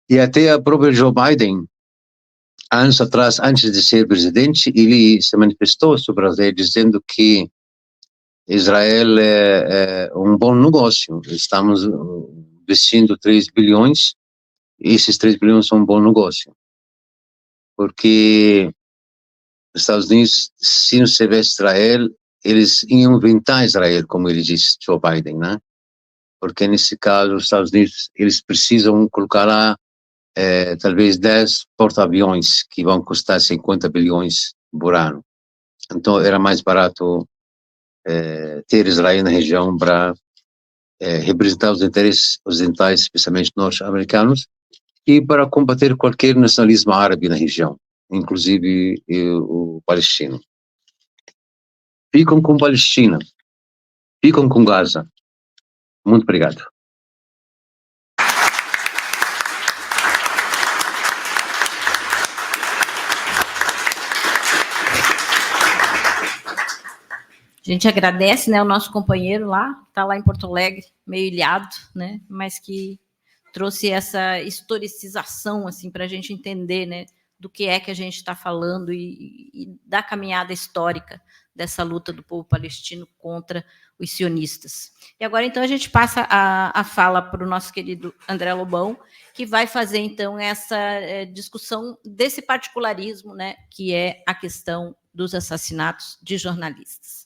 E até a própria Joe Biden, anos atrás, antes de ser presidente, ele se manifestou sobre Israel, dizendo que Israel é um bom negócio. Estamos investindo 3 bilhões, e esses 3 bilhões são um bom negócio. Porque os Estados Unidos, se não tivesse Israel, eles iam inventar Israel, como ele disse, Joe Biden, né? Porque nesse caso, os Estados Unidos, eles precisam colocar lá talvez 10 porta-aviões que vão custar 50 bilhões por ano. Então era mais barato ter Israel na região para representar os interesses ocidentais, especialmente norte-americanos, e para combater qualquer nacionalismo árabe na região, inclusive o palestino. Ficam com Palestina, ficam com Gaza. Muito obrigado. A gente agradece, né, o nosso companheiro lá, está lá em Porto Alegre, meio ilhado, né, mas que trouxe essa historicização assim, para a gente entender, né, do que é que a gente está falando e da caminhada histórica dessa luta do povo palestino contra os sionistas. E agora, então, a gente passa a fala para o nosso querido André Lobão, que vai fazer, então, essa discussão desse particularismo, né, que é a questão dos assassinatos de jornalistas.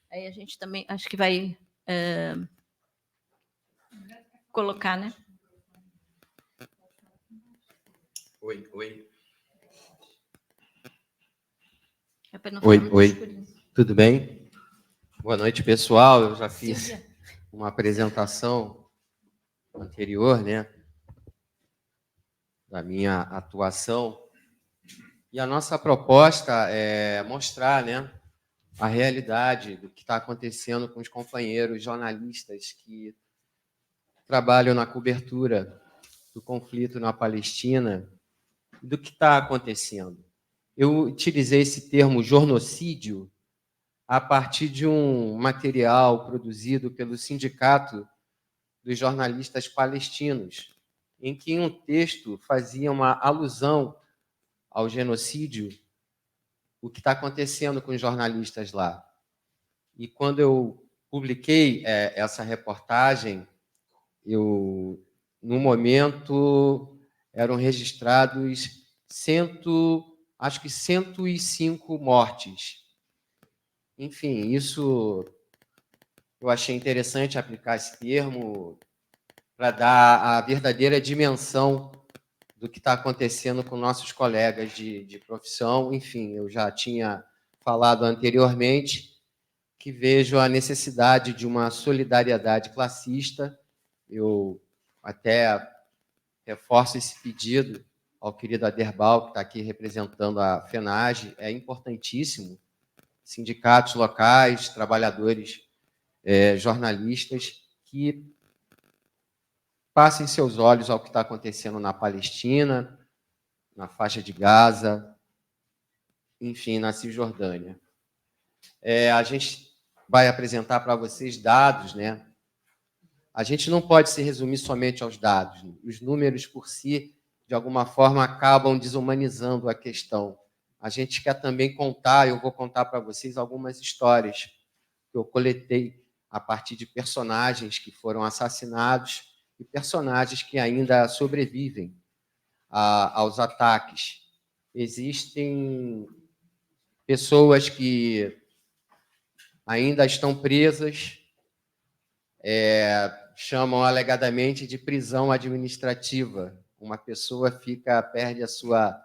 Aí a gente também, acho que vai colocar, né? Oi. Oi. Tudo bem? Boa noite, pessoal. Eu já fiz uma apresentação anterior, né, da minha atuação. E a nossa proposta é mostrar, né, a realidade do que está acontecendo com os companheiros jornalistas que trabalham na cobertura do conflito na Palestina, do que está acontecendo. Eu utilizei esse termo jornocídio a partir de um material produzido pelo Sindicato dos jornalistas palestinos, em que um texto fazia uma alusão ao genocídio, o que está acontecendo com os jornalistas lá. E quando eu publiquei essa reportagem, no momento, eram registrados acho que 105 mortes. Enfim, isso eu achei interessante aplicar esse termo para dar a verdadeira dimensão do que está acontecendo com nossos colegas de profissão. Enfim, eu já tinha falado anteriormente que vejo a necessidade de uma solidariedade classista. Eu até reforço esse pedido ao querido Aderbal, que está aqui representando a FENAGE. É importantíssimo. Sindicatos locais, trabalhadores, jornalistas, que passem seus olhos ao que está acontecendo na Palestina, na faixa de Gaza, enfim, na Cisjordânia. A gente vai apresentar para vocês dados, né? A gente não pode se resumir somente aos dados. Os números por si, de alguma forma, acabam desumanizando a questão. A gente quer também contar, eu vou contar para vocês algumas histórias que eu coletei a partir de personagens que foram assassinados e personagens que ainda sobrevivem aos ataques. Existem pessoas que ainda estão presas, chamam alegadamente de prisão administrativa. Uma pessoa perde a sua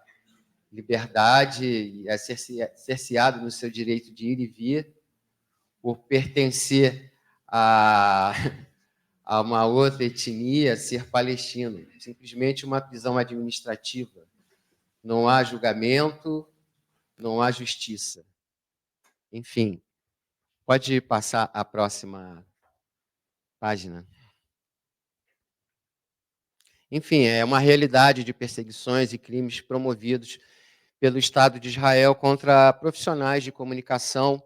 liberdade e é cerceado no seu direito de ir e vir por pertencer a uma outra etnia, ser palestino. Simplesmente uma prisão administrativa. Não há julgamento, não há justiça. Enfim, pode passar a próxima página. Enfim, é uma realidade de perseguições e crimes promovidos pelo Estado de Israel contra profissionais de comunicação.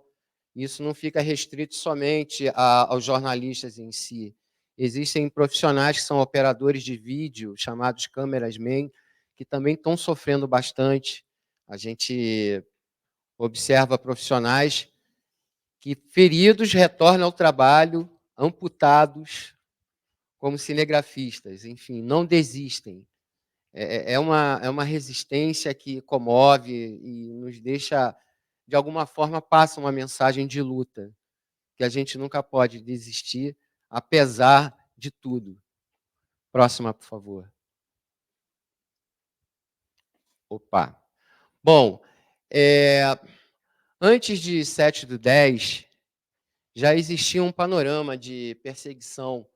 Isso não fica restrito somente aos jornalistas em si. Existem profissionais que são operadores de vídeo, chamados cameramen, que também estão sofrendo bastante. A gente observa profissionais que, feridos, retornam ao trabalho, amputados, como cinegrafistas. Enfim, não desistem. É uma resistência que comove e nos deixa, de alguma forma, passa uma mensagem de luta, que a gente nunca pode desistir, apesar de tudo. Próxima, por favor. Opa. Bom, antes de 7/10, já existia um panorama de perseguição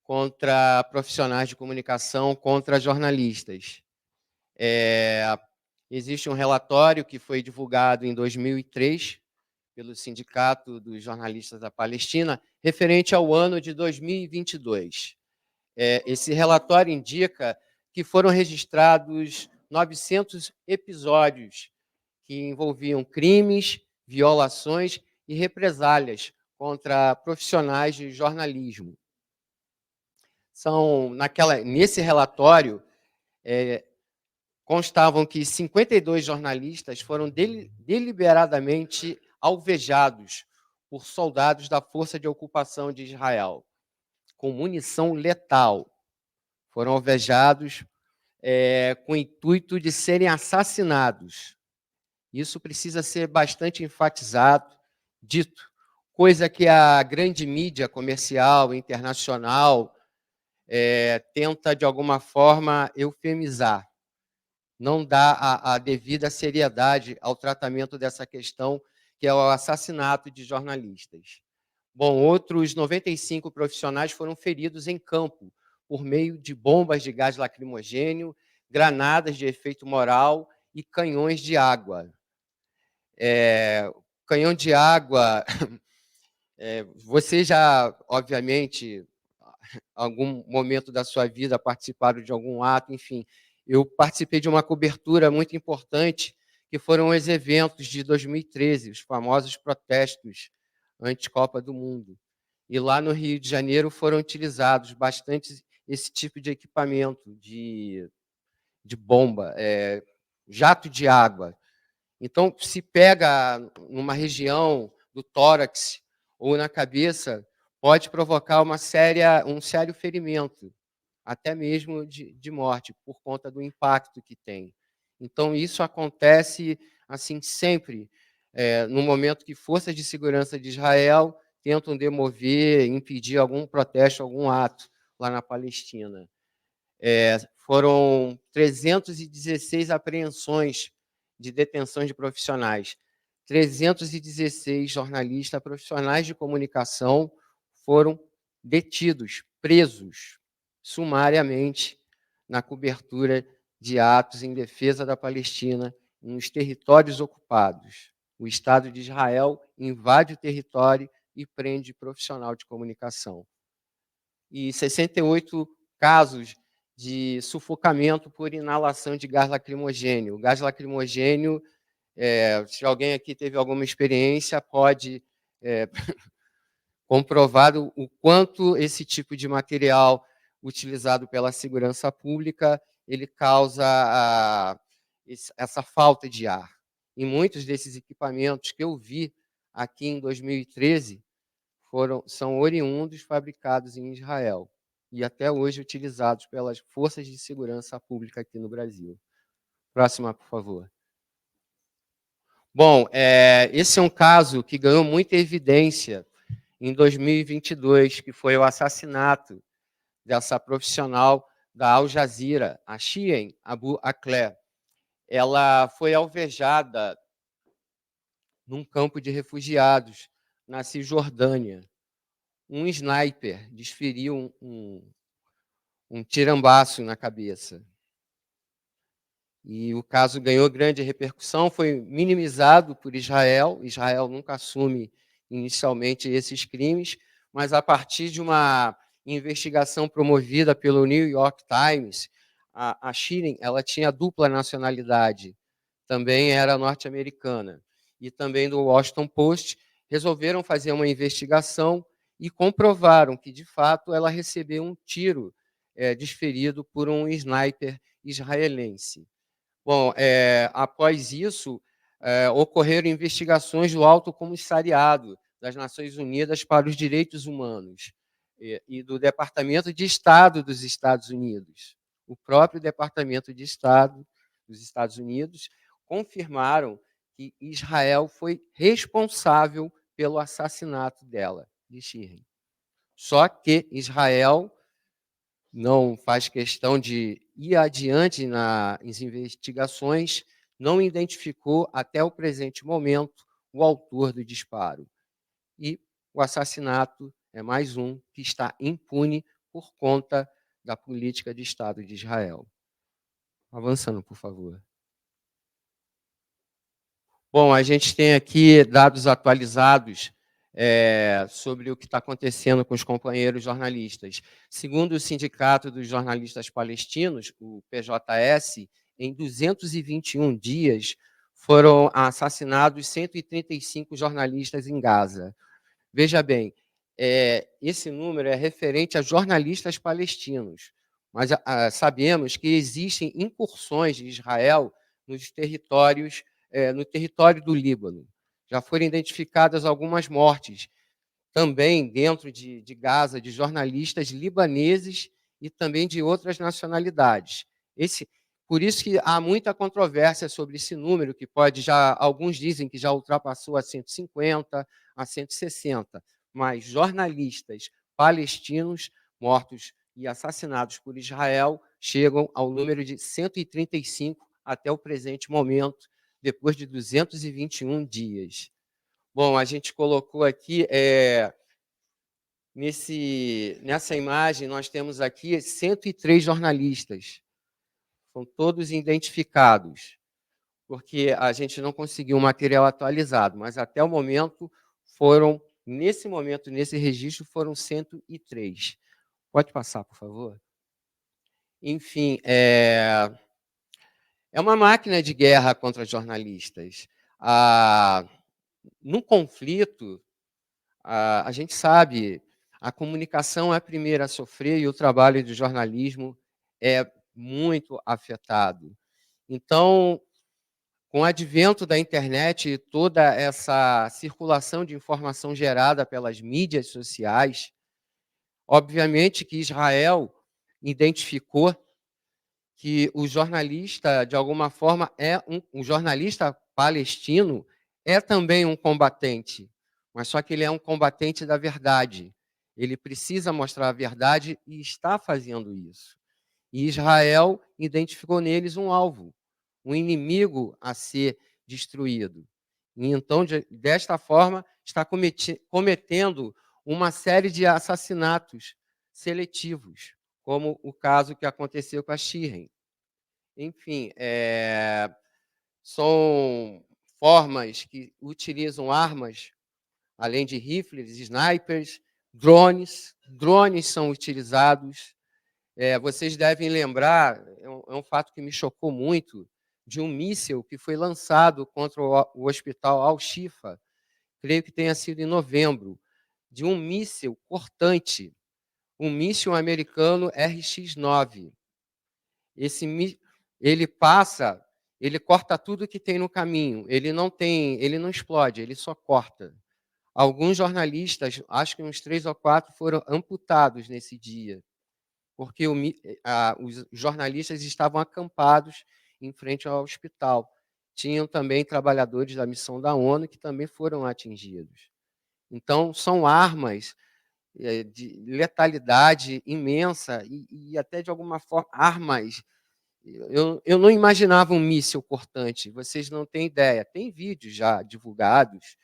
contra profissionais de comunicação, contra jornalistas. Existe um relatório que foi divulgado em 2003 pelo Sindicato dos Jornalistas da Palestina, referente ao ano de 2022. Esse relatório indica que foram registrados 900 episódios que envolviam crimes, violações e represálias contra profissionais de jornalismo. Nesse relatório, constavam que 52 jornalistas foram deliberadamente alvejados por soldados da Força de Ocupação de Israel, com munição letal. Foram alvejados com o intuito de serem assassinados. Isso precisa ser bastante enfatizado, dito, coisa que a grande mídia comercial, internacional, tenta, de alguma forma, eufemizar. Não dá a devida seriedade ao tratamento dessa questão, que é o assassinato de jornalistas. Bom, outros 95 profissionais foram feridos em campo, por meio de bombas de gás lacrimogênio, granadas de efeito moral e canhões de água. Canhão de água, você já, obviamente, algum momento da sua vida participaram de algum ato, enfim. Eu participei de uma cobertura muito importante, que foram os eventos de 2013, os famosos protestos anti-Copa do Mundo. E lá no Rio de Janeiro foram utilizados bastante esse tipo de equipamento de bomba, jato de água. Então, se pega numa região do tórax ou na cabeça, pode provocar um sério ferimento, até mesmo de morte, por conta do impacto que tem. Então, isso acontece assim sempre, no momento que forças de segurança de Israel tentam demover, impedir algum protesto, algum ato lá na Palestina. Foram 316 apreensões de detenções de profissionais. 316 jornalistas profissionais de comunicação foram detidos, presos, sumariamente, na cobertura de atos em defesa da Palestina nos territórios ocupados. O Estado de Israel invade o território e prende profissional de comunicação. E 68 casos de sufocamento por inalação de gás lacrimogênio. O gás lacrimogênio, se alguém aqui teve alguma experiência, pode comprovar o quanto esse tipo de material utilizado pela segurança pública ele causa essa falta de ar. E muitos desses equipamentos que eu vi aqui em 2013 são oriundos fabricados em Israel e até hoje utilizados pelas forças de segurança pública aqui no Brasil. Próxima, por favor. Bom, esse é um caso que ganhou muita evidência em 2022, que foi o assassinato dessa profissional da Al Jazeera, a Shireen Abu Akleh. Ela foi alvejada num campo de refugiados na Cisjordânia. Um sniper desferiu um tirambaço na cabeça. E o caso ganhou grande repercussão, foi minimizado por Israel. Israel nunca assume inicialmente esses crimes, mas a partir de uma investigação promovida pelo New York Times, a Shireen, ela tinha dupla nacionalidade, também era norte-americana, e também do Washington Post, resolveram fazer uma investigação e comprovaram que, de fato, ela recebeu um tiro desferido por um sniper israelense. Bom, após isso, ocorreram investigações do Alto Comissariado das Nações Unidas para os Direitos Humanos e do Departamento de Estado dos Estados Unidos. O próprio Departamento de Estado dos Estados Unidos confirmaram que Israel foi responsável pelo assassinato dela, de Shireen. Só que Israel não faz questão de ir adiante nas investigações, não identificou até o presente momento o autor do disparo. E o assassinato é mais um que está impune por conta da política de Estado de Israel. Avançando, por favor. Bom, a gente tem aqui dados atualizados sobre o que está acontecendo com os companheiros jornalistas. Segundo o Sindicato dos Jornalistas Palestinos, o PJS, em 221 dias foram assassinados 135 jornalistas em Gaza. Veja bem, esse número é referente a jornalistas palestinos, mas sabemos que existem incursões de Israel nos territórios, no território do Líbano. Já foram identificadas algumas mortes, também dentro de Gaza, de jornalistas libaneses e também de outras nacionalidades. Por isso que há muita controvérsia sobre esse número, que alguns dizem que já ultrapassou a 150, a 160, mas jornalistas palestinos mortos e assassinados por Israel chegam ao número de 135 até o presente momento, depois de 221 dias. Bom, a gente colocou aqui, nessa imagem, nós temos aqui 103 jornalistas. São todos identificados, porque a gente não conseguiu um material atualizado, mas até o momento nesse registro, foram 103. Pode passar, por favor? Enfim, é uma máquina de guerra contra jornalistas. No conflito, a gente sabe A comunicação é a primeira a sofrer e o trabalho de jornalismo é muito afetado. Então, com o advento da internet e toda essa circulação de informação gerada pelas mídias sociais, obviamente que Israel identificou que o jornalista, de alguma forma, um jornalista palestino é também um combatente, mas só que ele é um combatente da verdade. Ele precisa mostrar a verdade e está fazendo isso. E Israel identificou neles um alvo, um inimigo a ser destruído. E então, desta forma, está cometendo uma série de assassinatos seletivos, como o caso que aconteceu com a Shirin. Enfim, são formas que utilizam armas, além de rifles, snipers, drones. Drones são utilizados. Vocês devem lembrar, é um fato que me chocou muito, de um míssil que foi lançado contra o hospital Al-Shifa, creio que tenha sido em novembro, de um míssil cortante, um míssil americano RX-9. Ele passa, ele corta tudo que tem no caminho, ele não explode, ele só corta. Alguns jornalistas, acho que uns 3 ou 4, foram amputados nesse dia, porque os jornalistas estavam acampados em frente ao hospital. Tinham também trabalhadores da missão da ONU que também foram atingidos. Então, são armas de letalidade imensa e até, de alguma forma, armas. Eu não imaginava um míssil cortante, vocês não têm ideia. Tem vídeos já divulgados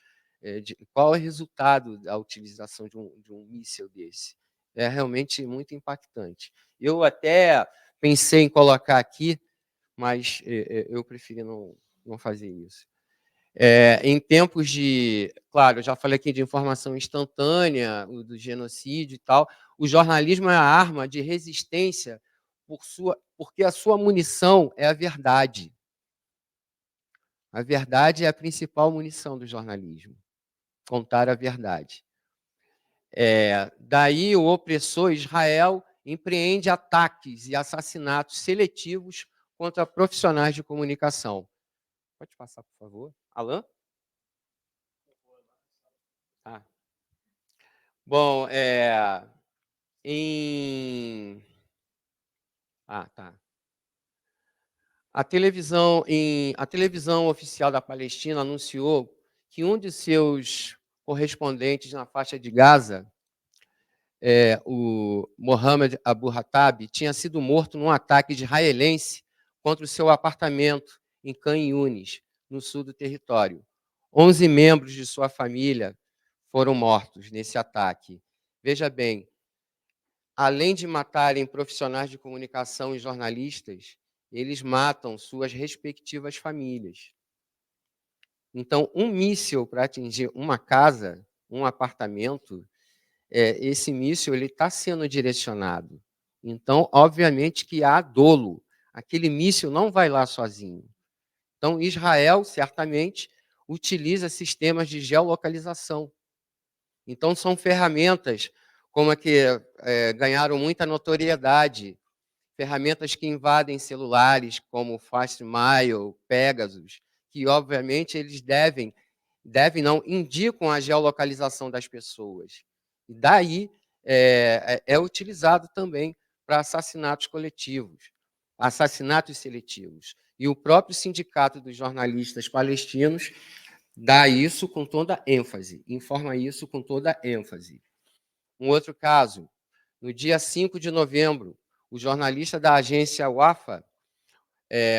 de qual é o resultado da utilização de um míssil desse. É realmente muito impactante. Eu até pensei em colocar aqui, mas eu preferi não fazer isso. Em tempos de... Claro, eu já falei aqui de informação instantânea, do genocídio e tal. O jornalismo é a arma de resistência porque a sua munição é a verdade. A verdade é a principal munição do jornalismo. Contar a verdade. Daí o opressor Israel empreende ataques e assassinatos seletivos contra profissionais de comunicação. Pode passar, por favor. Alain? Ah. Bom, tá. A televisão oficial da Palestina anunciou que um de seus correspondentes na faixa de Gaza, o Mohamed Abu Hattab, tinha sido morto num ataque israelense contra o seu apartamento em Khan Yunis, no sul do território. 11 membros de sua família foram mortos nesse ataque. Veja bem, além de matarem profissionais de comunicação e jornalistas, eles matam suas respectivas famílias. Então, um míssil para atingir uma casa, um apartamento, esse míssil está sendo direcionado. Então, obviamente que há dolo. Aquele míssil não vai lá sozinho. Então, Israel, certamente, utiliza sistemas de geolocalização. Então, são ferramentas como a que ganharam muita notoriedade, ferramentas que invadem celulares, como Fastmail, Pegasus, que, obviamente, eles não, indicam a geolocalização das pessoas. E daí é utilizado também para assassinatos coletivos, assassinatos seletivos. E o próprio Sindicato dos Jornalistas Palestinos dá isso com toda ênfase, informa isso com toda ênfase. Um outro caso, no dia 5 de novembro, o jornalista da agência Wafa,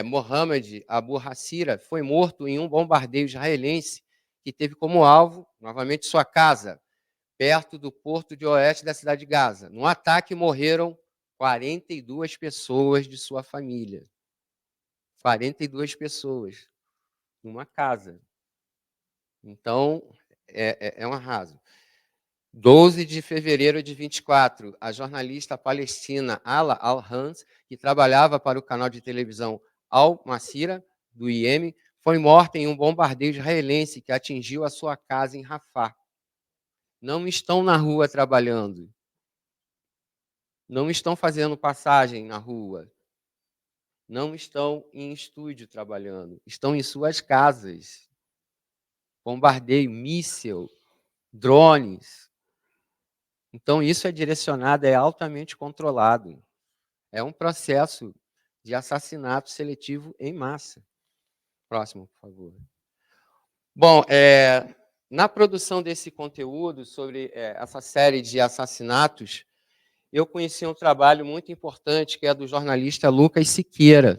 Mohamed Abu Hassira, foi morto em um bombardeio israelense que teve como alvo, novamente, sua casa, perto do porto de oeste da cidade de Gaza. No ataque morreram 42 pessoas de sua família. 42 pessoas numa casa. Então, é um arraso. 12 de fevereiro de 24, a jornalista palestina Ala Al-Hans, que trabalhava para o canal de televisão Al-Masira, do Iêmen, foi morta em um bombardeio israelense que atingiu a sua casa em Rafah. não estão na rua trabalhando, não estão fazendo passagem na rua, não estão em estúdio trabalhando, estão em suas casas. Bombardeio, míssil, drones. Então, isso é direcionado, é altamente controlado. É um processo de assassinato seletivo em massa. Próximo, por favor. Bom, na produção desse conteúdo sobre essa série de assassinatos, eu conheci um trabalho muito importante, que é do jornalista Lucas Siqueira.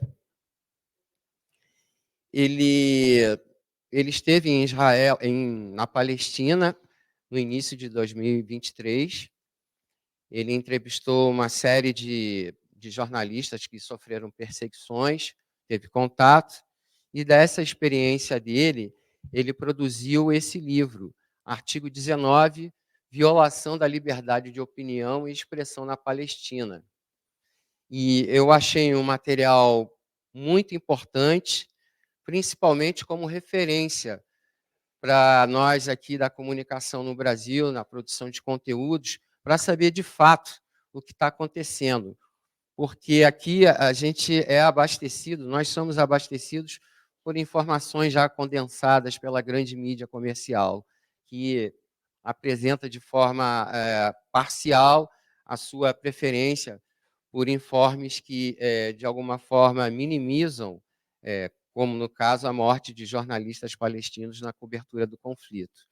Ele esteve em Israel, na Palestina, no início de 2023. Ele entrevistou uma série de jornalistas que sofreram perseguições, teve contato, e dessa experiência dele, ele produziu esse livro, Artigo 19, Violação da Liberdade de Opinião e Expressão na Palestina. E eu achei um material muito importante, principalmente como referência para nós aqui da comunicação no Brasil, na produção de conteúdos, para saber de fato o que está acontecendo. Porque aqui a gente é abastecido, nós somos abastecidos por informações já condensadas pela grande mídia comercial, que apresenta de forma parcial a sua preferência por informes que, de alguma forma, minimizam, como no caso, a morte de jornalistas palestinos na cobertura do conflito.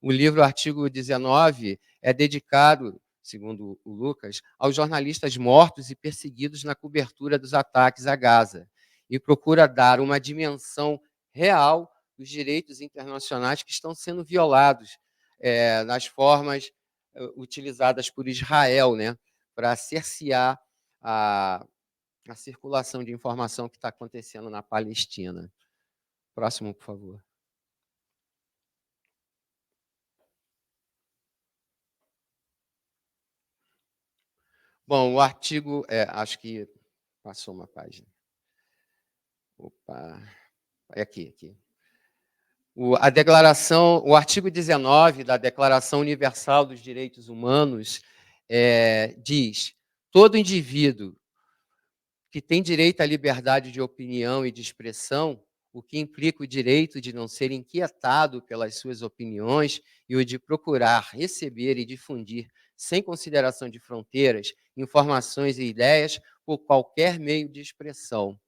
O livro Artigo 19 é dedicado, segundo o Lucas, aos jornalistas mortos e perseguidos na cobertura dos ataques a Gaza, e procura dar uma dimensão real dos direitos internacionais que estão sendo violados nas formas utilizadas por Israel, né, para cercear a circulação de informação que está acontecendo na Palestina. Próximo, por favor. Bom, o artigo, acho que passou uma página. Opa, aqui. O artigo 19 da Declaração Universal dos Direitos Humanos diz: todo indivíduo que tem direito à liberdade de opinião e de expressão, o que implica o direito de não ser inquietado pelas suas opiniões e o de procurar, receber e difundir, sem consideração de fronteiras, informações e ideias por qualquer meio de expressão.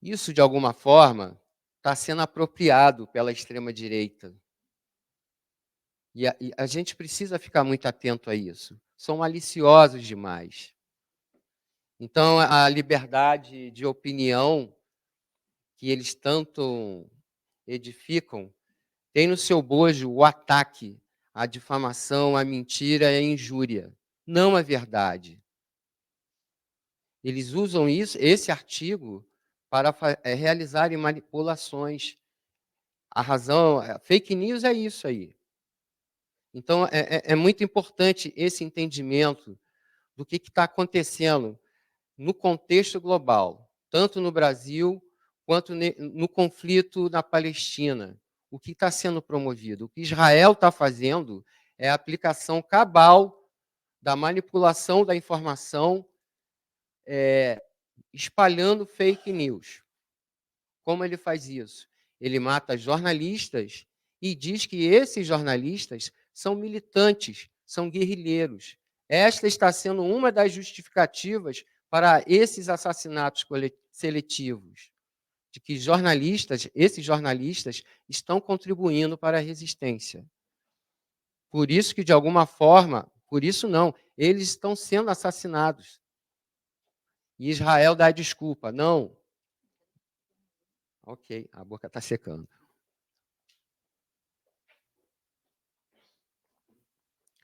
Isso, de alguma forma, está sendo apropriado pela extrema-direita. E a gente precisa ficar muito atento a isso. São maliciosos demais. Então, a liberdade de opinião que eles tanto edificam tem no seu bojo o ataque, a difamação, a mentira e a injúria, não a verdade. Eles usam esse artigo para realizarem manipulações. A razão, fake news é isso aí. Então, é muito importante esse entendimento do que está acontecendo no contexto global, tanto no Brasil quanto no conflito na Palestina. O que está sendo promovido? O que Israel está fazendo é a aplicação cabal da manipulação da informação, espalhando fake news. Como ele faz isso? Ele mata jornalistas e diz que esses jornalistas são militantes, são guerrilheiros. Esta está sendo uma das justificativas para esses assassinatos seletivos, de que esses jornalistas estão contribuindo para a resistência. Por isso que, de alguma forma, por isso não, eles estão sendo assassinados. E Israel dá desculpa. Não. Ok, a boca está secando.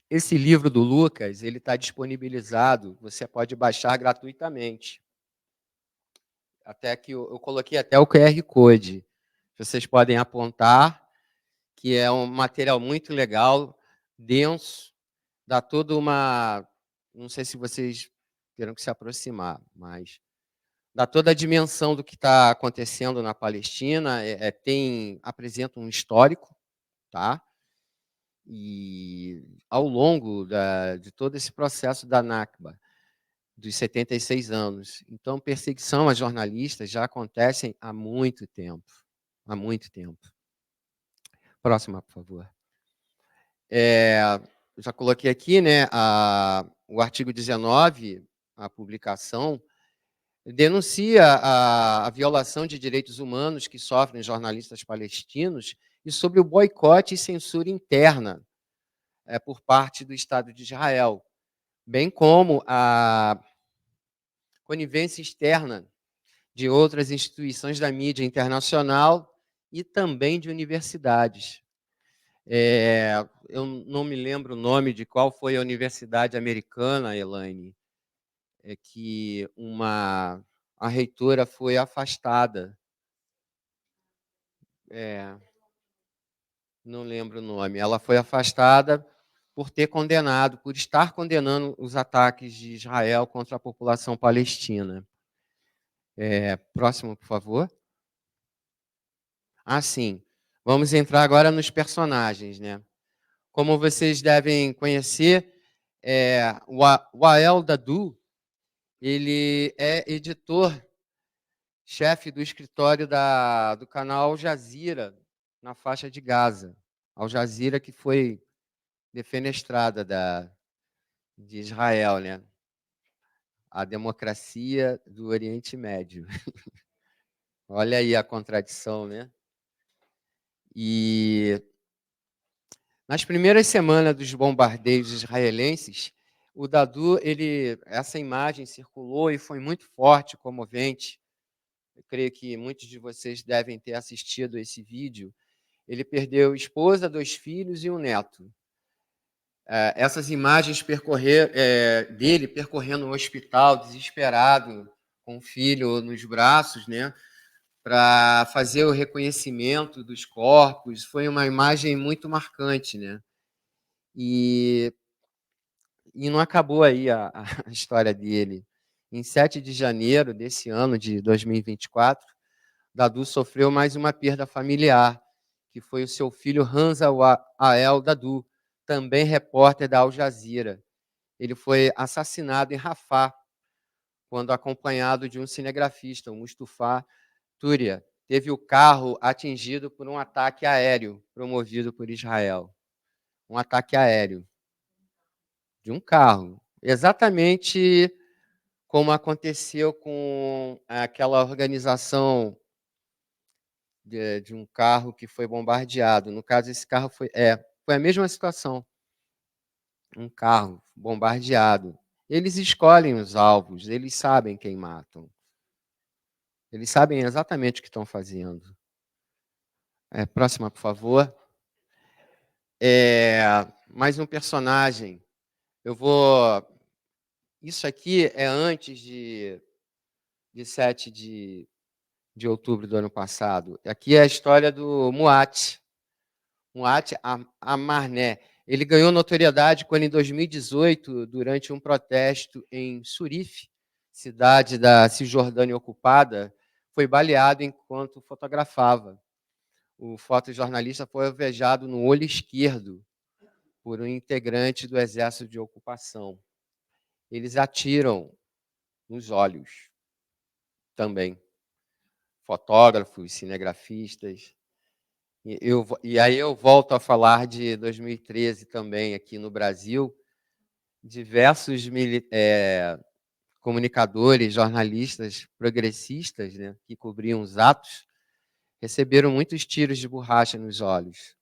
Esse livro do Lucas, ele está disponibilizado, você pode baixar gratuitamente. Até que eu coloquei até o QR Code. Vocês podem apontar, que é um material muito legal, denso, dá toda uma... Não sei se vocês terão que se aproximar, mas dá toda a dimensão do que está acontecendo na Palestina, apresenta um histórico, tá? E ao longo de todo esse processo da Nakba, dos 76 anos. Então, perseguição a jornalistas já acontecem há muito tempo. Há muito tempo. Próxima, por favor. Já coloquei aqui, né, o artigo 19, a publicação, denuncia a violação de direitos humanos que sofrem jornalistas palestinos e sobre o boicote e censura interna por parte do Estado de Israel, bem como a conivência externa de outras instituições da mídia internacional e também de universidades. Eu não me lembro o nome de qual foi a universidade americana, Elaine, que a reitora foi afastada. Não lembro o nome. Ela foi afastada por estar condenando os ataques de Israel contra a população palestina. Próximo, por favor. Sim. Vamos entrar agora nos personagens, né? Como vocês devem conhecer, o Wael Dahdouh, ele é editor-chefe do escritório do canal Al Jazeera, na faixa de Gaza. Al Jazeera, que foi defenestrada de Israel, né? A democracia do Oriente Médio. Olha aí a contradição, né? E nas primeiras semanas dos bombardeios israelenses, o Dahdouh, essa imagem circulou e foi muito forte, comovente. Eu creio que muitos de vocês devem ter assistido esse vídeo. Ele perdeu esposa, 2 filhos e um neto. Essas imagens dele percorrendo o hospital, desesperado, com o filho nos braços, né, para fazer o reconhecimento dos corpos, foi uma imagem muito marcante, né? E não acabou aí a história dele. Em 7 de janeiro desse ano de 2024, Dahdouh sofreu mais uma perda familiar, que foi o seu filho Hamza Wael Dahdouh, também repórter da Al Jazeera. Ele foi assassinado em Rafah, quando acompanhado de um cinegrafista, o Mustafa Turia. Teve o carro atingido por um ataque aéreo promovido por Israel. Um ataque aéreo de um carro. Exatamente como aconteceu com aquela organização de um carro que foi bombardeado. No caso, esse carro foi a mesma situação. Um carro bombardeado. Eles escolhem os alvos, eles sabem quem matam. Eles sabem exatamente o que estão fazendo. Próxima, por favor. Mais um personagem. Isso aqui é antes de 7 de outubro do ano passado. Aqui é a história do Muat Amarné. Ele ganhou notoriedade quando, em 2018, durante um protesto em Surif, cidade da Cisjordânia ocupada, foi baleado enquanto fotografava. O fotojornalista foi alvejado no olho esquerdo por um integrante do exército de ocupação. Eles atiram nos olhos também. Fotógrafos, cinegrafistas. E aí eu volto a falar de 2013 também aqui no Brasil. Diversos comunicadores, jornalistas progressistas, né, que cobriam os atos, receberam muitos tiros de borracha nos olhos.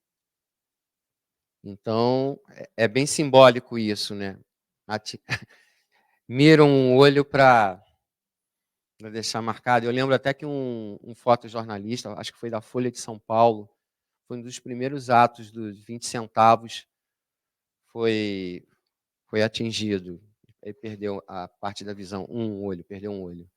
Então, é bem simbólico isso, né? Miram um olho para deixar marcado. Eu lembro até que um fotojornalista, acho que foi da Folha de São Paulo, foi um dos primeiros atos dos 20 centavos, foi atingido. Ele perdeu a parte da visão, perdeu um olho.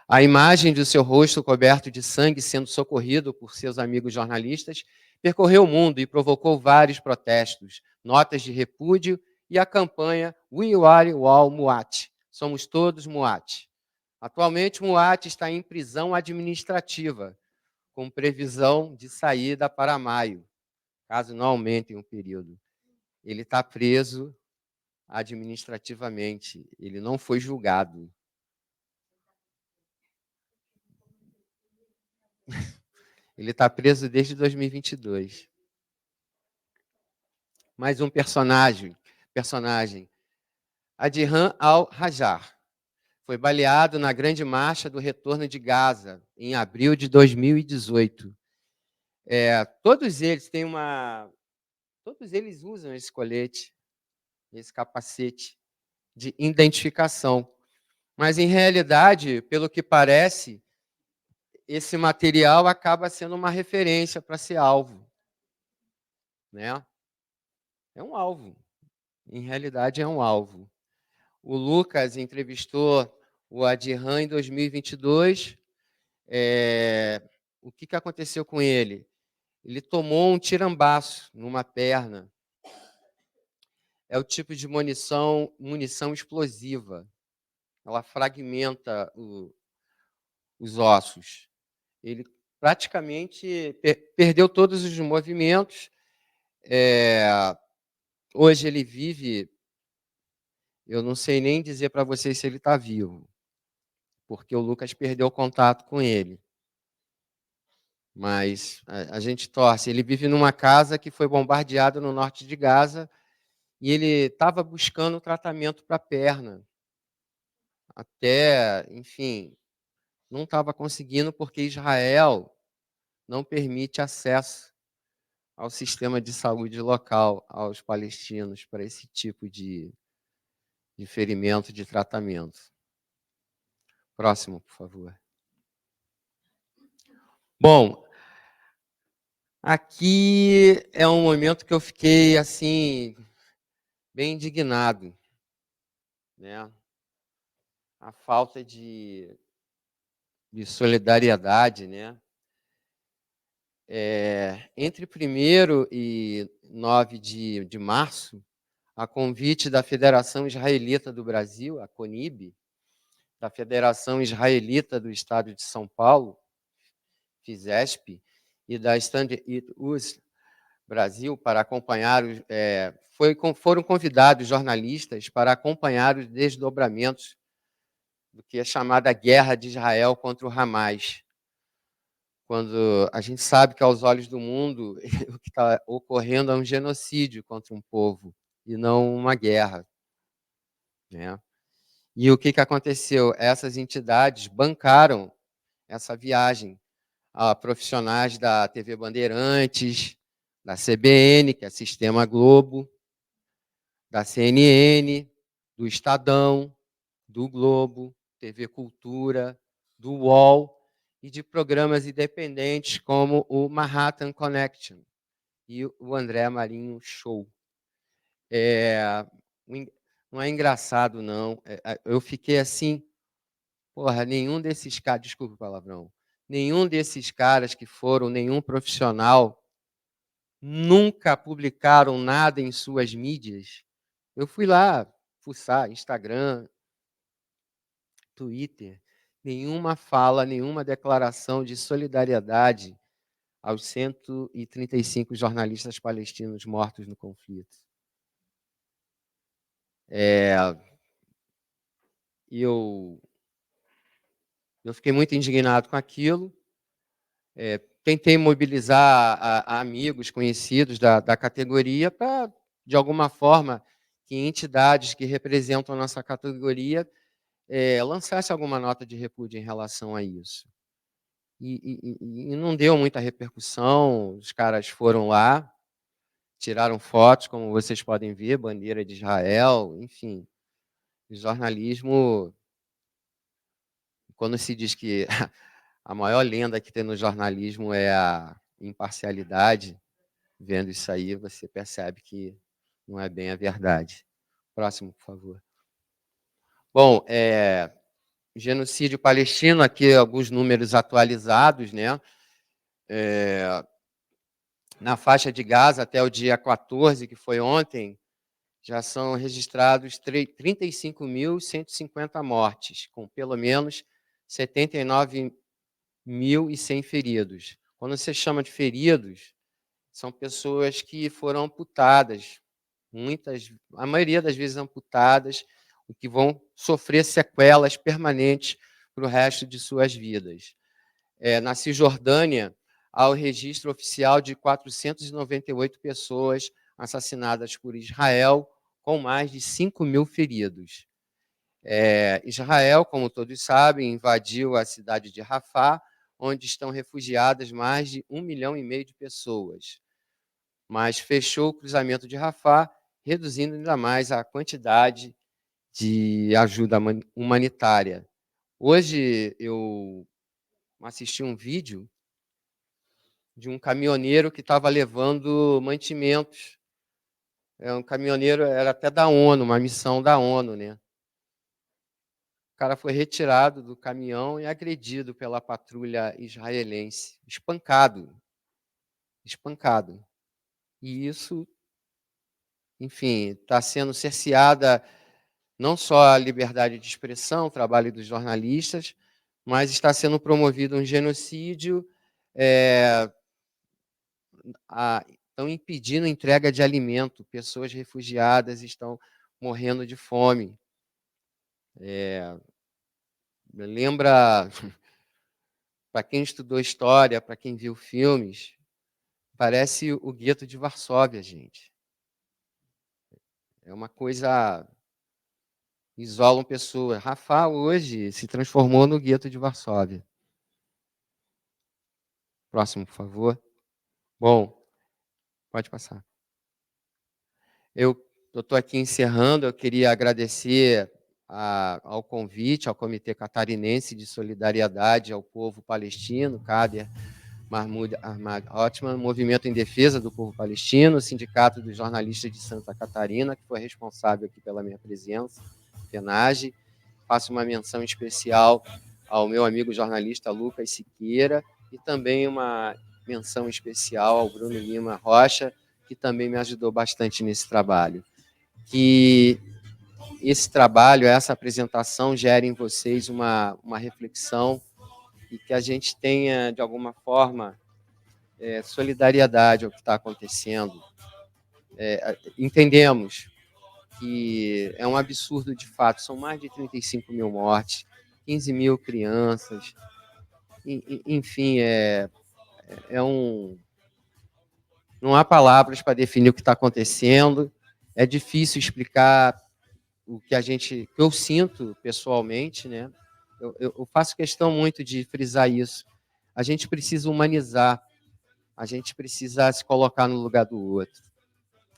A imagem do seu rosto coberto de sangue sendo socorrido por seus amigos jornalistas percorreu o mundo e provocou vários protestos, notas de repúdio e a campanha We Are All Muat. Somos todos Muat. Atualmente, Muat está em prisão administrativa, com previsão de saída para maio, caso não aumentem o período. ele está preso administrativamente, ele não foi julgado. Ele está preso desde 2022. Mais um personagem, Adhan al-Hajar, foi baleado na Grande Marcha do Retorno de Gaza, em abril de 2018. Todos eles usam esse colete, esse capacete de identificação. Mas, em realidade, pelo que parece, esse material acaba sendo uma referência para ser alvo. Né? É um alvo. Em realidade, é um alvo. O Lucas entrevistou o Adhan em 2022. O que aconteceu com ele? Ele tomou um tirambaço numa perna. É o tipo de munição explosiva. Ela fragmenta os ossos. Ele praticamente perdeu todos os movimentos. Hoje ele vive, eu não sei nem dizer para vocês se ele está vivo, porque o Lucas perdeu o contato com ele. Mas a gente torce. Ele vive numa casa que foi bombardeada no norte de Gaza e ele estava buscando tratamento para a perna. Até, enfim, não estava conseguindo porque Israel não permite acesso ao sistema de saúde local, aos palestinos, para esse tipo de ferimento, de tratamento. Próximo, por favor. Bom, aqui é um momento que eu fiquei, assim, bem indignado, né? A falta de solidariedade, né? Entre 1º e 9 de março, a convite da Federação Israelita do Brasil, a CONIB, da Federação Israelita do Estado de São Paulo, FISESP, e da Stand It Us Brasil, para acompanhar, foram convidados jornalistas para acompanhar os desdobramentos do que é chamada Guerra de Israel contra o Hamas. Quando a gente sabe que, aos olhos do mundo, o que está ocorrendo é um genocídio contra um povo, e não uma guerra. Né? E o que aconteceu? Essas entidades bancaram essa viagem a profissionais da TV Bandeirantes, da CBN, que é Sistema Globo, da CNN, do Estadão, do Globo, TV Cultura, do UOL, e de programas independentes como o Manhattan Connection e o André Marinho Show. Não é engraçado, não. Eu fiquei assim, nenhum desses caras, desculpa o palavrão, nenhum desses caras que foram, nenhum profissional, nunca publicaram nada em suas mídias. Eu fui lá fuçar Instagram, Twitter, nenhuma fala, nenhuma declaração de solidariedade aos 135 jornalistas palestinos mortos no conflito. Eu fiquei muito indignado com aquilo. Tentei mobilizar amigos, conhecidos da categoria para, de alguma forma, que entidades que representam a nossa categoria lançasse alguma nota de repúdio em relação a isso. E não deu muita repercussão. Os caras foram lá, tiraram fotos, como vocês podem ver, bandeira de Israel, enfim. O jornalismo, quando se diz que a maior lenda que tem no jornalismo é a imparcialidade, vendo isso aí, você percebe que não é bem a verdade. Próximo, por favor. Bom, genocídio palestino, aqui alguns números atualizados, né? Na faixa de Gaza, até o dia 14, que foi ontem, já são registrados 35.150 mortes, com pelo menos 79.100 feridos. Quando você chama de feridos, são pessoas que foram amputadas, a maioria das vezes amputadas, o que vão sofrer sequelas permanentes para o resto de suas vidas. Na Cisjordânia, há o registro oficial de 498 pessoas assassinadas por Israel, com mais de 5.000 feridos. Israel, como todos sabem, invadiu a cidade de Rafah, onde estão refugiadas mais de 1,5 milhão de pessoas, mas fechou o cruzamento de Rafah, reduzindo ainda mais a quantidade de ajuda humanitária. Hoje eu assisti um vídeo de um caminhoneiro que estava levando mantimentos. Um caminhoneiro, era até da ONU, uma missão da ONU, né? O cara foi retirado do caminhão e agredido pela patrulha israelense, espancado. E isso, enfim, está sendo cerceada não só a liberdade de expressão, o trabalho dos jornalistas, mas está sendo promovido um genocídio, estão impedindo a entrega de alimento, pessoas refugiadas estão morrendo de fome. Lembra, para quem estudou história, para quem viu filmes, parece o gueto de Varsóvia, gente. É uma coisa... isolam pessoas. Rafah hoje se transformou no gueto de Varsóvia. Próximo, por favor. Bom, pode passar. Eu estou aqui encerrando, eu queria agradecer ao convite, ao Comitê Catarinense de Solidariedade ao Povo Palestino, Kader Mahmoud Ahmad Othman, Movimento em Defesa do Povo Palestino, Sindicato dos Jornalistas de Santa Catarina, que foi responsável aqui pela minha presença, FENAGE. Faço uma menção especial ao meu amigo jornalista Lucas Siqueira e também uma menção especial ao Bruno Lima Rocha, que também me ajudou bastante nesse trabalho. Que esse trabalho, essa apresentação gere em vocês uma reflexão e que a gente tenha, de alguma forma, solidariedade ao que está acontecendo. Entendemos que é um absurdo de fato, são mais de 35 mil mortes, 15 mil crianças, enfim, não há palavras para definir o que está acontecendo, é difícil explicar o que eu sinto pessoalmente, né? Eu faço questão muito de frisar isso. A gente precisa humanizar, a gente precisa se colocar no lugar do outro.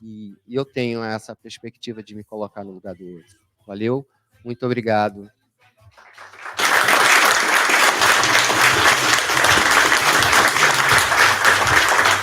E eu tenho essa perspectiva de me colocar no lugar do outro. Valeu? Muito obrigado.